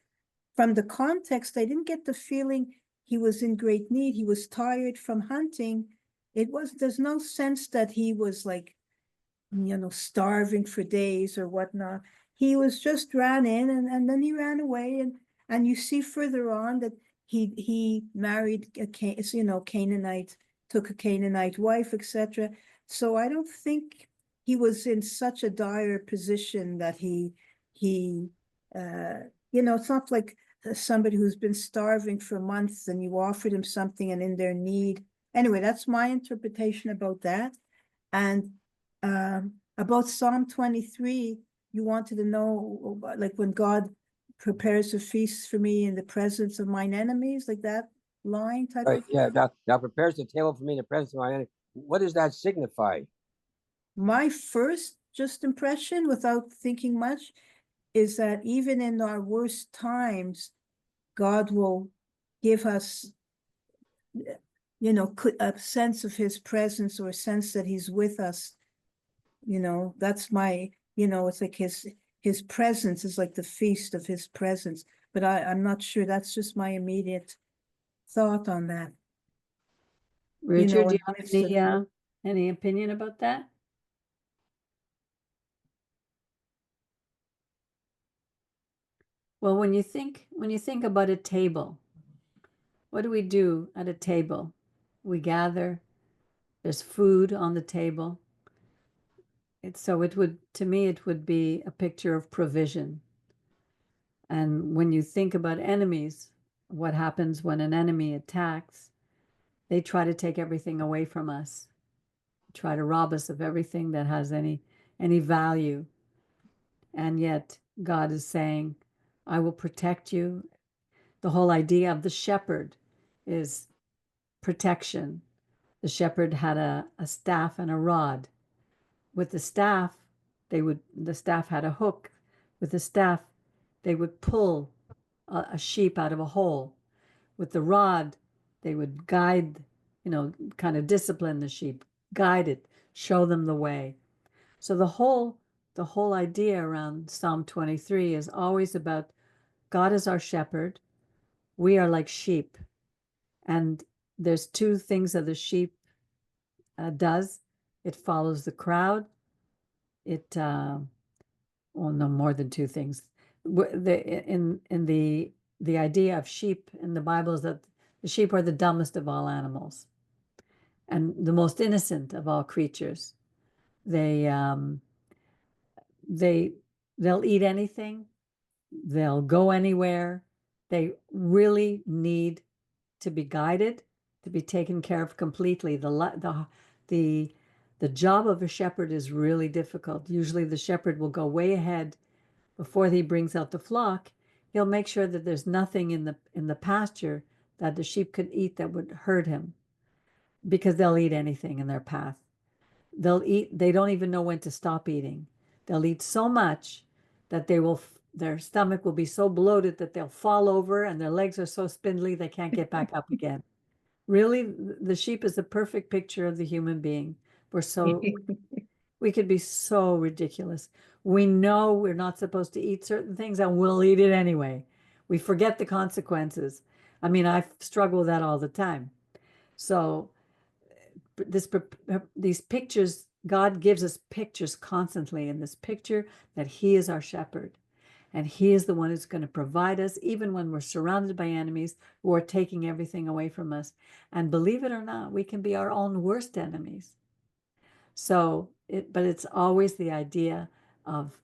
From the context, I didn't get the feeling he was in great need. He was tired from hunting. There's no sense that he was like, starving for days or whatnot. He was just ran in and then he ran away. And you see further on that he married Canaanite, took a Canaanite wife, etc. So I don't think he was in such a dire position that it's not like somebody who's been starving for months and you offered him something and in their need. Anyway, that's my interpretation about that. And about Psalm 23, you wanted to know, like when God prepares a feast for me in the presence of mine enemies, like that line type Right, of. yeah, thou prepares the table for me in the presence of my enemy. What does that signify? My first just impression, without thinking much, is that even in our worst times, God will give us, a sense of his presence or a sense that he's with us. That's my, it's like his presence is like the feast of his presence. But I'm not sure. That's just my immediate thought on that. Richard, do you and have gifts any opinion about that? Well, when you think about a table, what do we do at a table? We gather, there's food on the table. To me, it would be a picture of provision. And when you think about enemies, what happens when an enemy attacks? They try to take everything away from us, try to rob us of everything that has any value. And yet God is saying, I will protect you. The whole idea of the shepherd is protection. The shepherd had a staff and a rod. With the staff, the staff had a hook. With the staff, they would pull a sheep out of a hole. With the rod, they would guide, kind of discipline the sheep, guide it, show them the way. So the whole idea around Psalm 23 is always about God is our shepherd. We are like sheep. And there's two things that the sheep does. It follows the crowd. It well, no, more than two things. In the idea of sheep in the Bible is that the sheep are the dumbest of all animals and the most innocent of all creatures. They'll eat anything. They'll go anywhere. They really need to be guided, to be taken care of completely. The job of a shepherd is really difficult. Usually the shepherd will go way ahead before he brings out the flock. He'll make sure that there's nothing in the pasture that the sheep could eat that would hurt him, because they'll eat anything in their path. They'll eat, they don't even know when to stop eating. They'll eat so much that their stomach will be so bloated that they'll fall over and their legs are so spindly they can't get back up again. Really, the sheep is a perfect picture of the human being. We could be so ridiculous. We know we're not supposed to eat certain things and we'll eat it anyway. We forget the consequences. I mean, I struggle with that all the time. So these pictures, God gives us pictures constantly in this picture that he is our shepherd. And he is the one who's going to provide us, even when we're surrounded by enemies who are taking everything away from us. And believe it or not, we can be our own worst enemies. But it's always the idea of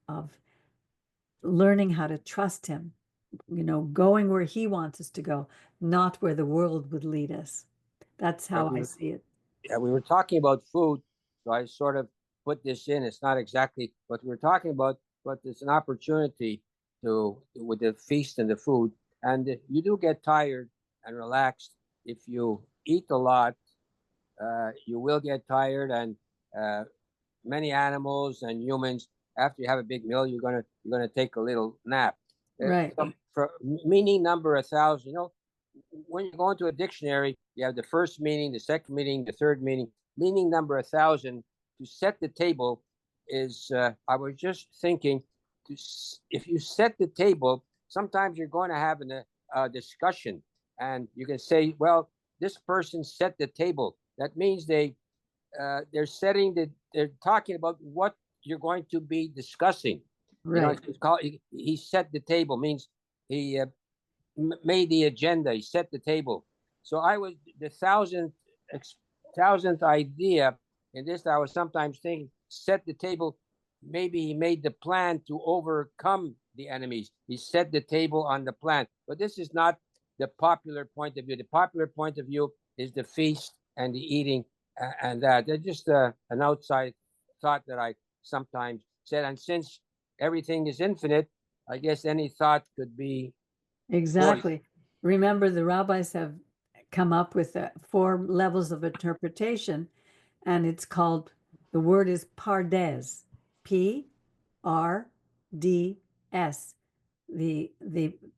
learning how to trust him, going where he wants us to go, not where the world would lead us. That's how I see it. Yeah, we were talking about food, so I sort of put this in. It's not exactly what we were talking about, but it's an opportunity with the feast and the food. And you do get tired and relaxed if you eat a lot. You will get tired, and many animals and humans, after you have a big meal, you're gonna take a little nap. Right. For meaning number 1,000, when you go into a dictionary, you have the first meaning, the second meaning, the third meaning. Meaning number 1,000, to set the table is, I was just thinking, if you set the table, sometimes you're going to have a discussion, and you can say, well, this person set the table. That means they're talking about what you're going to be discussing. Right. He set the table means he made the agenda. He set the table. So I was the thousandth idea in this. I was sometimes thinking, set the table. Maybe he made the plan to overcome the enemies. He set the table on the plan. But this is not the popular point of view. The popular point of view is the feast and the eating and that. They're just an outside thought that I sometimes said. And since everything is infinite, I guess any thought could be Exactly. Remember, the rabbis have come up with 4 levels of interpretation, and it's called, the word is pardes, P-R-D-S. The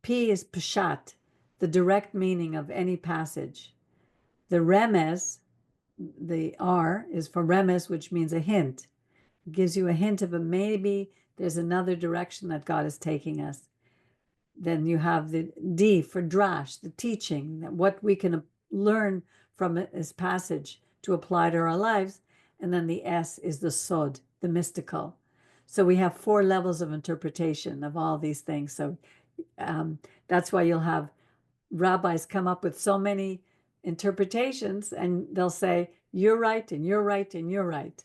P is pshat, the direct meaning of any passage. The remes, the R is for remes, which means a hint. It gives you a hint of maybe there's another direction that God is taking us. Then you have the D for drash, the teaching, what we can learn from this passage to apply to our lives. And then the S is the sod, the mystical. So we have 4 levels of interpretation of all these things. So that's why you'll have rabbis come up with so many interpretations, and they'll say, you're right, and you're right, and you're right.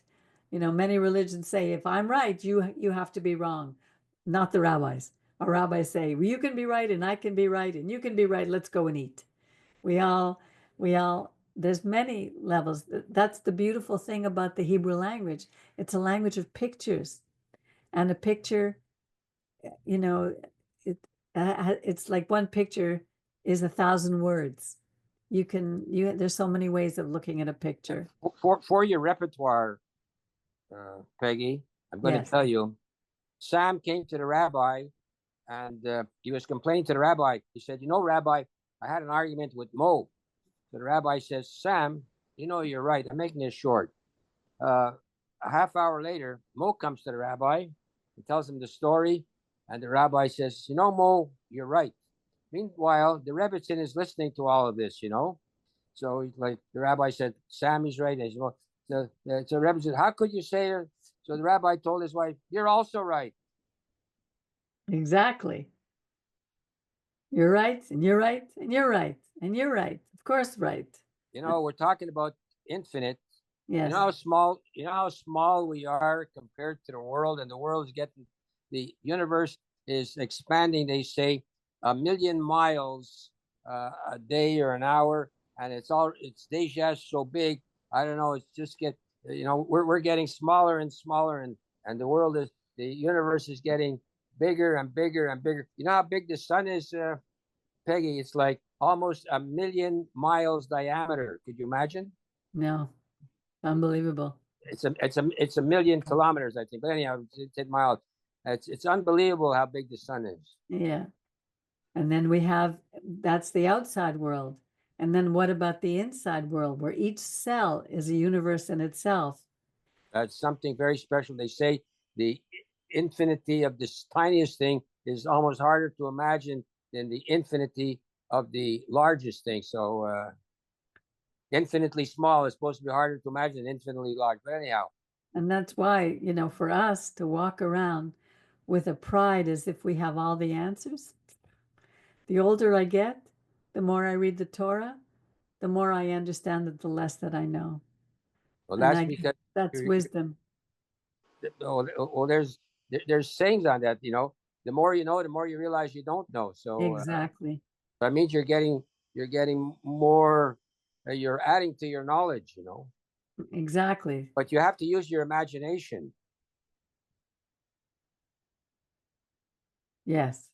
You know, many religions say, if I'm right, you have to be wrong. Not the rabbis. Our rabbis say, well, you can be right, and I can be right, and you can be right. Let's go and eat. We all, there's many levels. That's the beautiful thing about the Hebrew language. It's a language of pictures, and a picture, you know, it's like one picture is 1,000 words. There's so many ways of looking at a picture. For your repertoire, Peggy, I'm going to tell you, Sam came to the rabbi and he was complaining to the rabbi. He said, you know, Rabbi, I had an argument with Mo. So the rabbi says, Sam, you know, you're right. I'm making this short. A half hour later, Mo comes to the rabbi and tells him the story. And the rabbi says, you know, Mo, you're right. Meanwhile, the Rebbitzin is listening to all of this, you know. So he's like, the rabbi said, Sam is right. And he said, well, so Rebbe said, how could you say it? So the rabbi told his wife, you're also right. Exactly. You're right, and you're right, and you're right, and you're right. Of course, right. You know, we're talking about infinite. Yes. You know how small we are compared to the world, and the world is getting, the universe is expanding, they say, 1,000,000 miles a day or an hour, and it's déjà so big. I don't know, it's just we're getting smaller and smaller, and the universe is getting bigger and bigger and bigger. You know how big the sun is, Peggy? It's like almost 1,000,000 miles diameter. Could you imagine? No, unbelievable. It's 1,000,000 kilometers, I think. But anyhow, it's 10 miles. It's unbelievable how big the sun is. Yeah. And then that's the outside world. And then what about the inside world, where each cell is a universe in itself? That's something very special. They say the infinity of this tiniest thing is almost harder to imagine than the infinity of the largest thing. So infinitely small is supposed to be harder to imagine than infinitely large. But anyhow. And that's why, for us to walk around with a pride as if we have all the answers. The older I get, the more I read the Torah, the more I understand that the less that I know. Well, that's because that's wisdom. Well, there's sayings on that, the more you know, the more you realize you don't know. So exactly. That means you're getting more, you're adding to your knowledge, Exactly. But you have to use your imagination. Yes.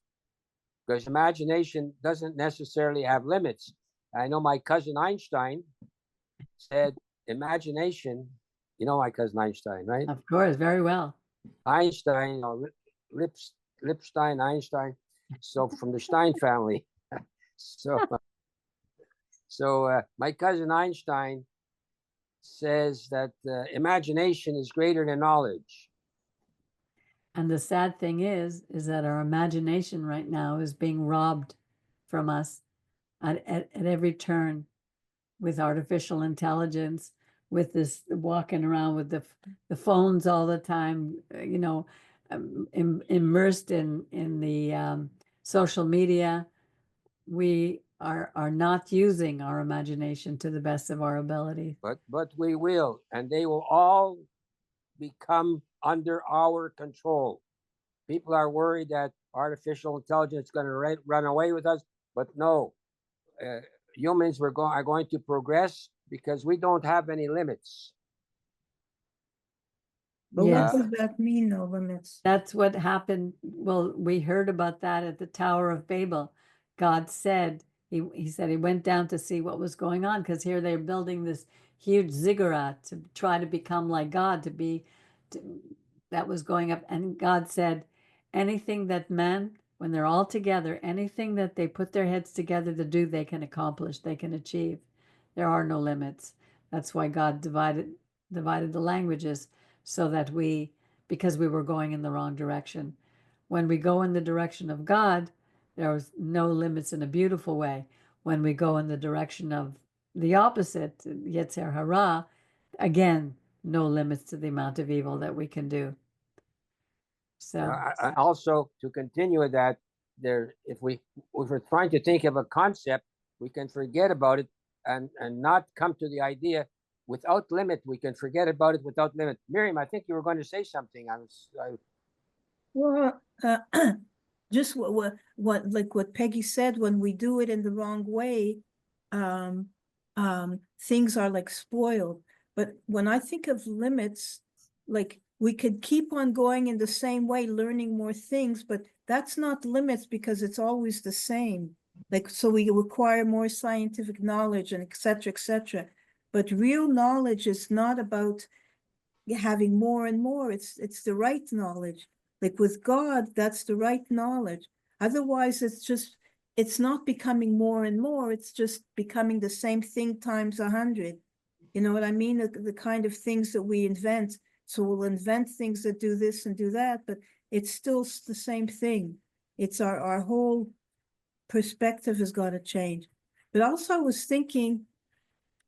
Because imagination doesn't necessarily have limits. I know my cousin Einstein said imagination, you know my cousin Einstein, right? Of course, very well. Einstein, Lipstein, Einstein, so from the Stein family. So my cousin Einstein says that imagination is greater than knowledge. And the sad thing is that our imagination right now is being robbed from us at every turn, with artificial intelligence, with this walking around with the phones all the time, immersed in the social media. we are not using our imagination to the best of our ability. But we will, and they will all become under our control. People are worried that artificial intelligence is going to run away with us, but no, humans are going to progress because we don't have any limits. But Yes. what does that mean, no limits? That's what happened. Well, we heard about that at the Tower of Babel. God said, he said he went down to see what was going on, because here they're building this huge ziggurat to try to become like God, that was going up. And God said, anything that men, when they're all together, anything that they put their heads together to do, they can accomplish, they can achieve. There are no limits. That's why God divided the languages, so that because we were going in the wrong direction. When we go in the direction of God, there was no limits in a beautiful way. When we go in the direction of the opposite, Yetzer Hara, again, no limits to the amount of evil that we can do. So Also, to continue with that, if we're trying to think of a concept, we can forget about it and not come to the idea. Without limit, we can forget about it without limit. Miriam, I think you were going to say something. Well, just what like what Peggy said, when we do it in the wrong way, things are like spoiled. But when I think of limits, like we could keep on going in the same way, learning more things, but that's not limits because it's always the same. Like, so we require more scientific knowledge and et cetera, et cetera. But real knowledge is not about having more and more. It's the right knowledge. Like with God, that's the right knowledge. Otherwise, it's not becoming more and more. It's just becoming the same thing times 100. You know what I mean? The kind of things that we invent. So we'll invent things that do this and do that, but it's still the same thing. It's our whole perspective has got to change. But also I was thinking,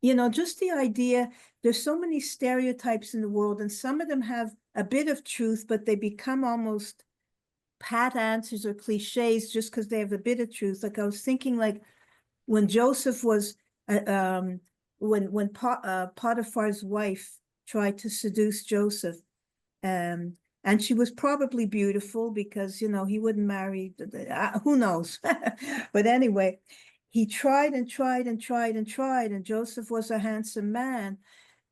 just the idea, there's so many stereotypes in the world, and some of them have a bit of truth, but they become almost pat answers or cliches just because they have a bit of truth. Like I was thinking, like when Joseph was, when Potiphar's wife tried to seduce Joseph, and she was probably beautiful because, he wouldn't marry, who knows? But anyway, he tried and tried and tried and tried, and Joseph was a handsome man.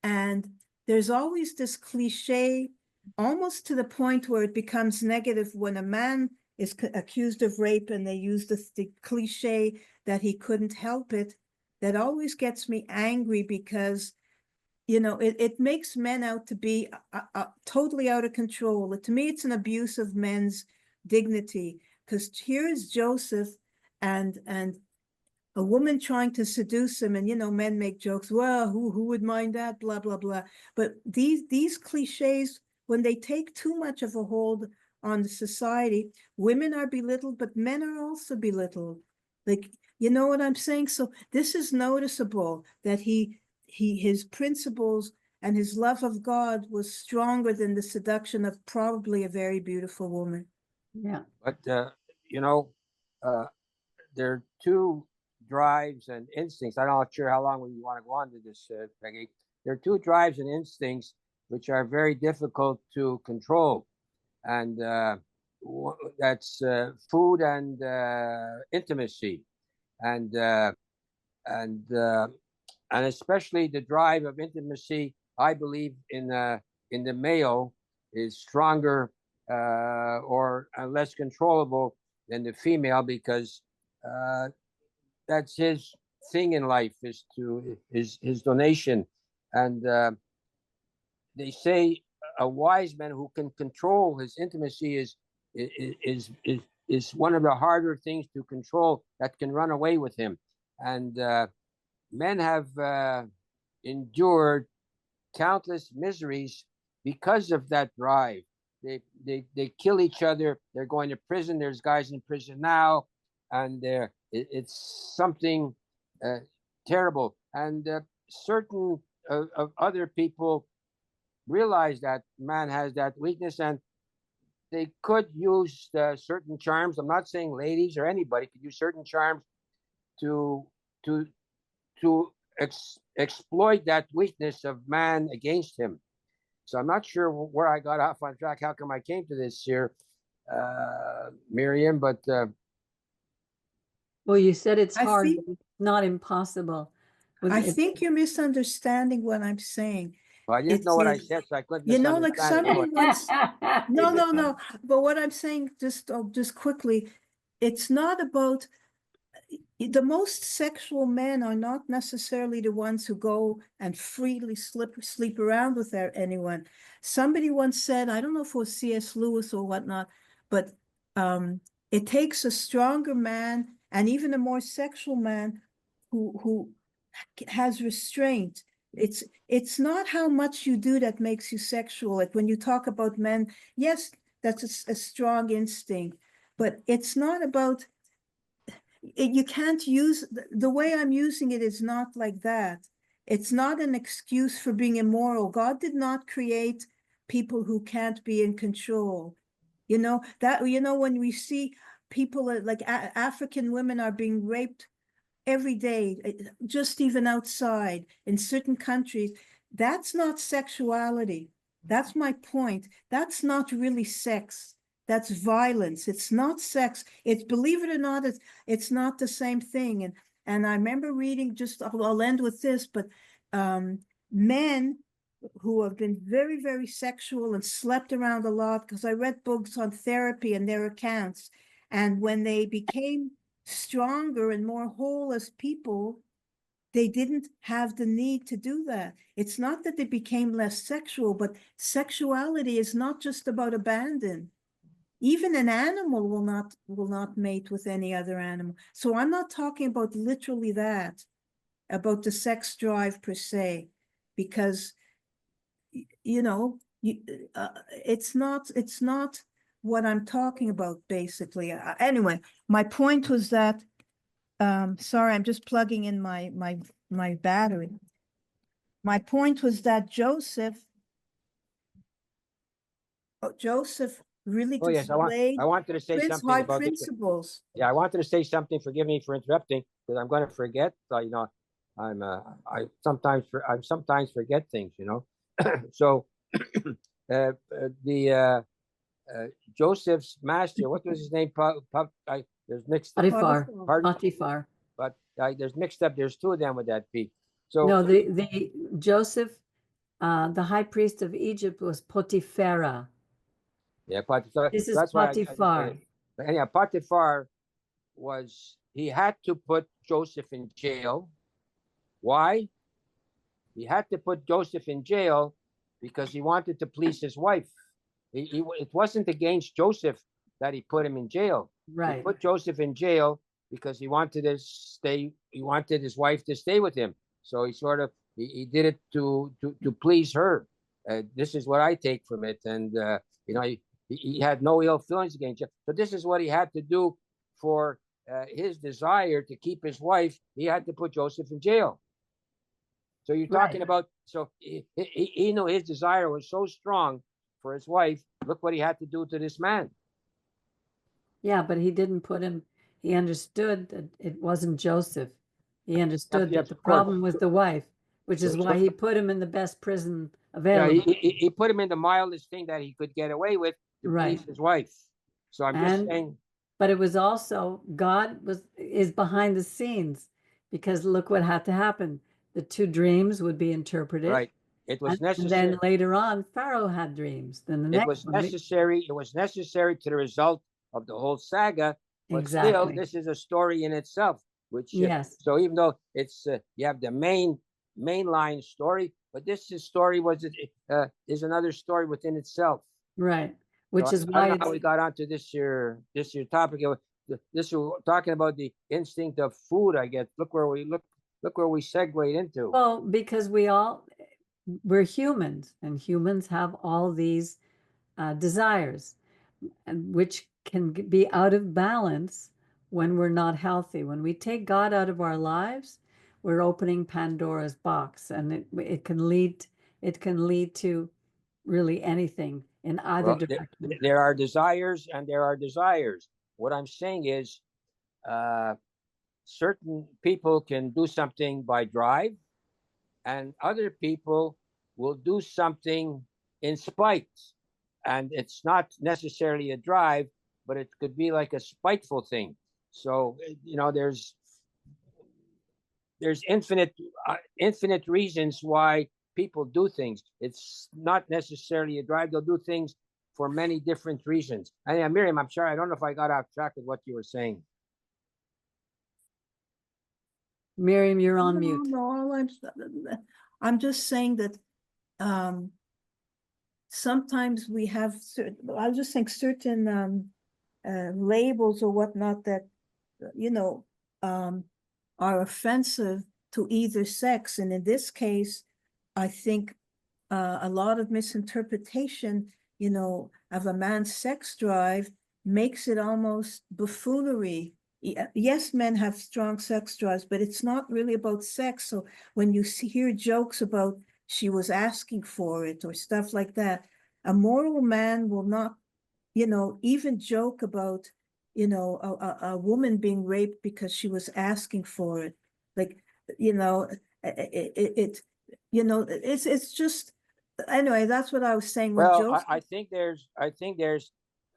And there's always this cliche, almost to the point where it becomes negative when a man is accused of rape and they use the cliche that he couldn't help it. That always gets me angry because, it makes men out to be totally out of control. To me, it's an abuse of men's dignity, because here is Joseph and a woman trying to seduce him, and men make jokes, well, who would mind that, blah blah blah. But these cliches, when they take too much of a hold on the society, women are belittled, but men are also belittled. Like, you know what I'm saying? So this is noticeable, that his principles and his love of God was stronger than the seduction of probably a very beautiful woman. yeah. But there are two drives and instincts. I'm not sure how long we want to go on to this, Peggy. There are two drives and instincts which are very difficult to control, and that's food and intimacy, and especially the drive of intimacy. I believe in the male is stronger or less controllable than the female, because that's his thing in life, is to his donation. And they say a wise man who can control his intimacy is one of the harder things to control, that can run away with him. And men have endured countless miseries because of that drive. They kill each other. They're going to prison. There's guys in prison now, and it's something terrible. And certain of other people realize that man has that weakness, and they could use certain charms. I'm not saying ladies or anybody could use certain charms to to exploit that weakness of man against him. So I'm not sure where I got off on track. How come I came to this here, Miriam? But Well, you said it's I hard, think- but it's not impossible. I think you're misunderstanding what I'm saying. well, I didn't It's know what I a- said, so I couldn't You know, like misunderstand it. somebody once, no. But what I'm saying, just quickly, it's not about the most sexual men are not necessarily the ones who go and freely sleep around with anyone. Somebody once said, I don't know if it was C.S. Lewis or whatnot, but it takes a stronger man and even a more sexual man who has restraint. It's not how much you do that makes you sexual. Like when you talk about men, yes, that's a strong instinct, but it's not about you can't use the way I'm using it is not like that. It's not an excuse for being immoral. God did not create people who can't be in control. When we see people like African women are being raped every day, just even outside in certain countries, that's not sexuality. That's my point. That's not really sex. That's violence. It's not sex. It's, believe it or not, it's not the same thing. And I remember reading, just I'll end with this, but men who have been very, very sexual and slept around a lot, because I read books on therapy and their accounts. And when they became stronger and more whole as people, they didn't have the need to do that. It's not that they became less sexual, but sexuality is not just about abandon. Even an animal will not mate with any other animal. So I'm not talking about literally that, about the sex drive per se, because it's not what I'm talking about, basically. Anyway, my point was that sorry, I'm just plugging in my battery. My point was that Joseph really Oh yes, displayed I wanted to say something high about principles. Yeah, I wanted to say something. Forgive me for interrupting, because I'm going to forget. I sometimes forget things. So the Joseph's master, what was his name? There's mixed up. Potiphar. Pardon? Potiphar. But there's mixed up. There's two of them with that P. So No, the Joseph, the high priest of Egypt was Potiphera. yeah, Potiphar. This is That's why I just Potiphar. said it. But anyhow, Potiphar he had to put Joseph in jail. Why? He had to put Joseph in jail because he wanted to please his wife. It wasn't against Joseph that he put him in jail. Right. He put Joseph in jail because he wanted his wife to stay with him. So he did it to please her. This is what I take from it. And he had no ill feelings against you. So this is what he had to do for his desire to keep his wife. He had to put Joseph in jail. So you're talking about, so he knew his desire was so strong for his wife. Look what he had to do to this man. Yeah, but he didn't put him, he understood that it wasn't Joseph. He understood that the problem was the wife, which is why he put him in the best prison available. Yeah, he put him in the mildest thing that he could get away with to please his wife. So I'm just saying. But it was also, God is behind the scenes, because look what had to happen. The two dreams would be interpreted. Right. It was necessary. And then later on, Pharaoh had dreams. Then the next It was necessary to the result of the whole saga. But still, this is a story in itself. Which so even though it's you have the mainline story, but this story is another story within itself. Right. Which is why I don't know how we got onto this year topic. This we're talking about the instinct of food. I guess. Look where we segued into. Well, because we're humans, and humans have all these desires, which can be out of balance when we're not healthy. When we take God out of our lives, we're opening Pandora's box, and it can lead to really anything in either direction. There are desires and there are desires. What I'm saying is, certain people can do something by drive, and other people will do something in spite. And it's not necessarily a drive, but it could be like a spiteful thing. So, there's infinite reasons why people do things. It's not necessarily a drive. They'll do things for many different reasons. And yeah, Miriam, I'm sorry, I don't know if I got off track with what you were saying. Miriam, you're on mute. No, I'm just saying that sometimes we have certain, I just think certain labels or whatnot that, are offensive to either sex. And in this case, I think a lot of misinterpretation, of a man's sex drive makes it almost buffoonery. Yes, men have strong sex drives, but it's not really about sex. So when you hear jokes about she was asking for it or stuff like that, a moral man will not, even joke about, a woman being raped because she was asking for it. Like, it's just, anyway, that's what I was saying. When Well, Joseph, I think there's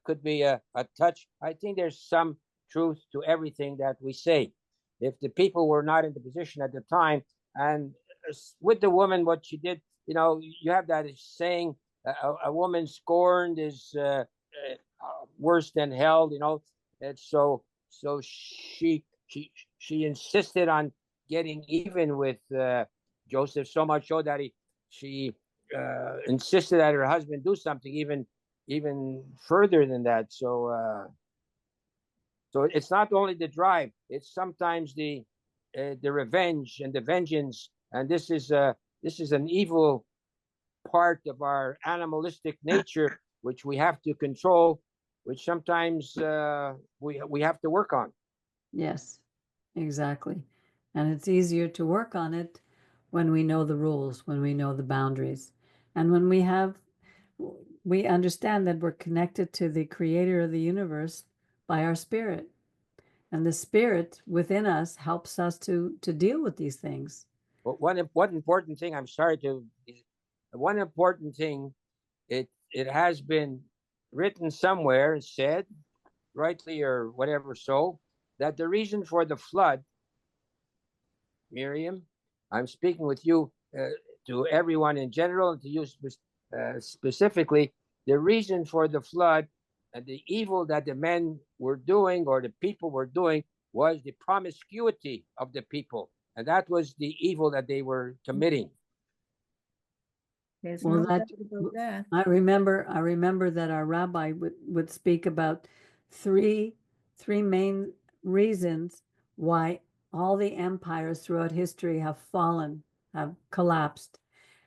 could be a touch. I think there's some truth to everything that we say. If the people were not in the position at the time, and with the woman, what she did, you have that saying, a woman scorned is worse than held, and so she insisted on getting even with Joseph, so much so that she insisted that her husband do something even further than that. So it's not only the drive; it's sometimes the revenge and the vengeance. And this is an evil part of our animalistic nature, which we have to control, which sometimes we have to work on. Yes, exactly. And it's easier to work on it when we know the rules, when we know the boundaries, and when we understand that we're connected to the creator of the universe by our spirit. And the spirit within us helps us to deal with these things. But one important thing, one important thing, it has been written somewhere, said, rightly or whatever, so that the reason for the flood, Miriam, I'm speaking with you, to everyone in general and to you specifically, the reason for the flood and the evil that the men were doing or the people were doing was the promiscuity of the people. And that was the evil that they were committing. there's Well, no that doubt about that. I remember that our rabbi would speak about three main reasons why all the empires throughout history have fallen, have collapsed.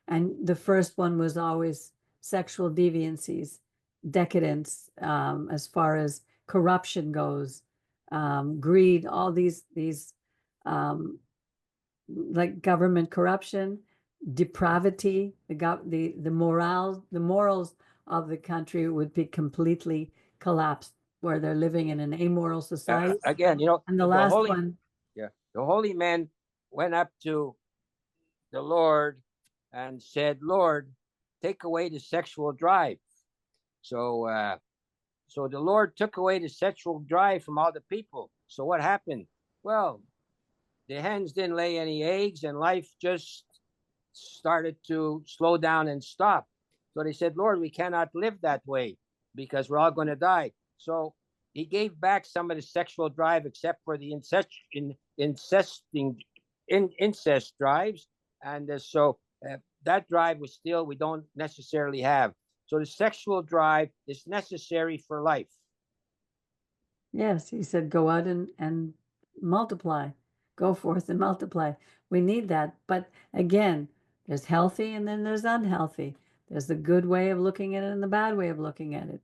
And the first one was always sexual deviancies, decadence, as far as corruption goes, greed, all these like government corruption, depravity, the morals of the country would be completely collapsed, where they're living in an amoral society. Again, And the last one, the holy men went up to the Lord and said, Lord, take away the sexual drive. So the Lord took away the sexual drive from all the people. So what happened? Well, the hens didn't lay any eggs and life just started to slow down and stop. So they said, Lord, we cannot live that way because we're all going to die. So he gave back some of the sexual drive except for the incest drives. And so that drive we don't necessarily have. So the sexual drive is necessary for life. yes, he said, go out and multiply, go forth and multiply. We need that. But again, there's healthy and then there's unhealthy. There's the good way of looking at it and the bad way of looking at it.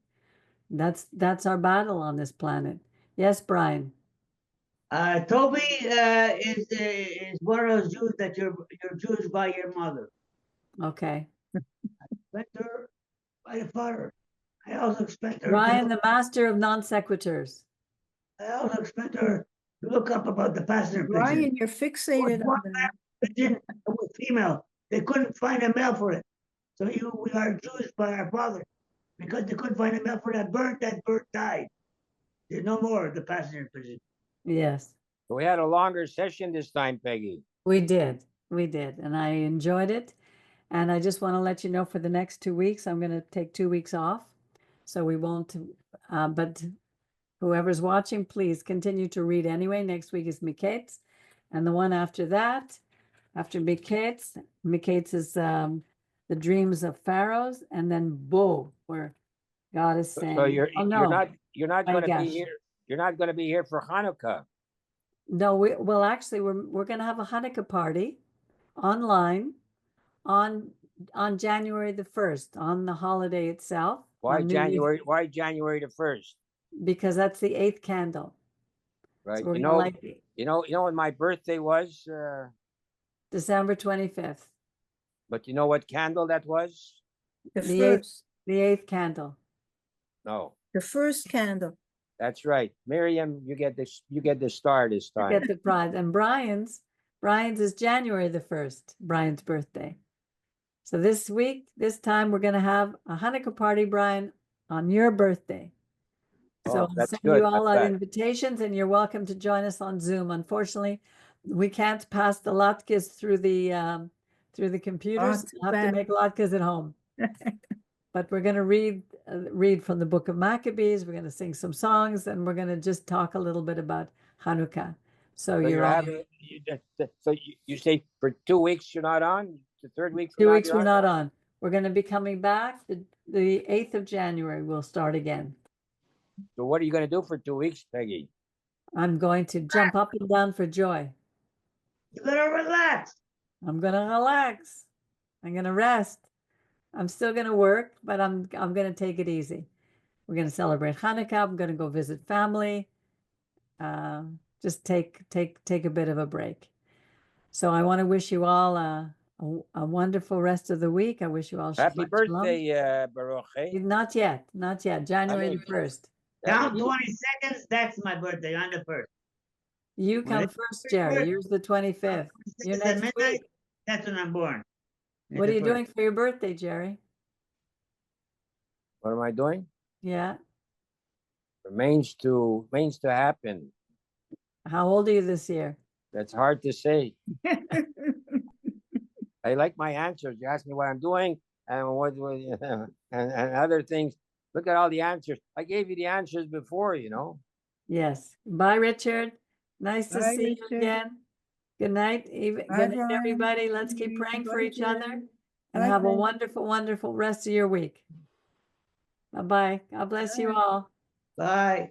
That's our battle on this planet. Yes, Brian. Toby is one of those Jews that you're Jewish by your mother. Okay. Expect her by the father. I also expect her. Brian, the master of non sequiturs. I also expect her Look up about the passenger pigeon. Brian, you're fixated on that. Pigeon was female. They couldn't find a male for it. So we are Jews by our father. Because they couldn't find a male for that bird died. There's no more of the passenger pigeon. Yes, So we had a longer session this time, Peggy. we did. We did. And I enjoyed it. And I just want to let you know for the next 2 weeks, I'm going to take 2 weeks off. So we won't, but whoever's watching, please continue to read anyway. Next week is Miketz. And the one after that, after Miketz is the dreams of pharaohs, and then Bo, where God is saying, So you're oh, no, you're not my going to gosh. be here. You're not going to be here for Hanukkah. No, well, actually, we're going to have a Hanukkah party online on January the 1st, on the holiday itself. Why on New Year's, January? Why January the 1st? because that's the 8th candle. Right. So we're You gonna know. like You know when my birthday was. December 25th, But you know what candle that was? The the 8th, first, the 8th candle. No, the first candle. that's right, Miriam. You get this. You get the star this time. Get the prize. And Brian's is January the 1st, Brian's birthday. So this time we're going to have a Hanukkah party, Brian, on your birthday. So Oh, I'll that's send good. you all Not out bad. invitations, and you're welcome to join us on Zoom. Unfortunately, we can't pass the latkes through the computers. too We'll have to bad. make latkes at home. But we're going to read from the book of Maccabees. We're going to sing some songs, and we're going to just talk a little bit about Hanukkah. So So you're all, you say for 2 weeks you're not on. The third week. 2 weeks we're not on. We're going to be coming back the 8th of January. We'll start again. So what are you going to do for 2 weeks, Peggy? I'm going to jump up and down for joy. You better relax. I'm going to relax. I'm going to rest. I'm still going to work, but I'm going to take it easy. We're going to celebrate Hanukkah. I'm going to go visit family. Just take a bit of a break. So I want to wish you all a wonderful rest of the week. I wish you all Happy Shabbat birthday, Baruch. Shalom. Not yet. January the 1st. Count 20 seconds. That's my birthday on the 1st. You come first, Jerry. Yours the 25th. You're It's at next midnight. week. That's when I'm born. What are you doing for your birthday, Jerry? What am I doing? Yeah. Remains to happen. How old are you this year? That's hard to say. I like my answers. You ask me what I'm doing and what and other things. Look at all the answers. I gave you the answers before, you know. Yes. Bye, Richard. Nice to Bye, see you Richard. again. Good night, Bye, good night, Brian. everybody. Let's keep Bye, praying for each other Jerry. and Bye, have a Peggy. wonderful, wonderful rest of your week. Bye-bye. God bless you Bye. all. Bye.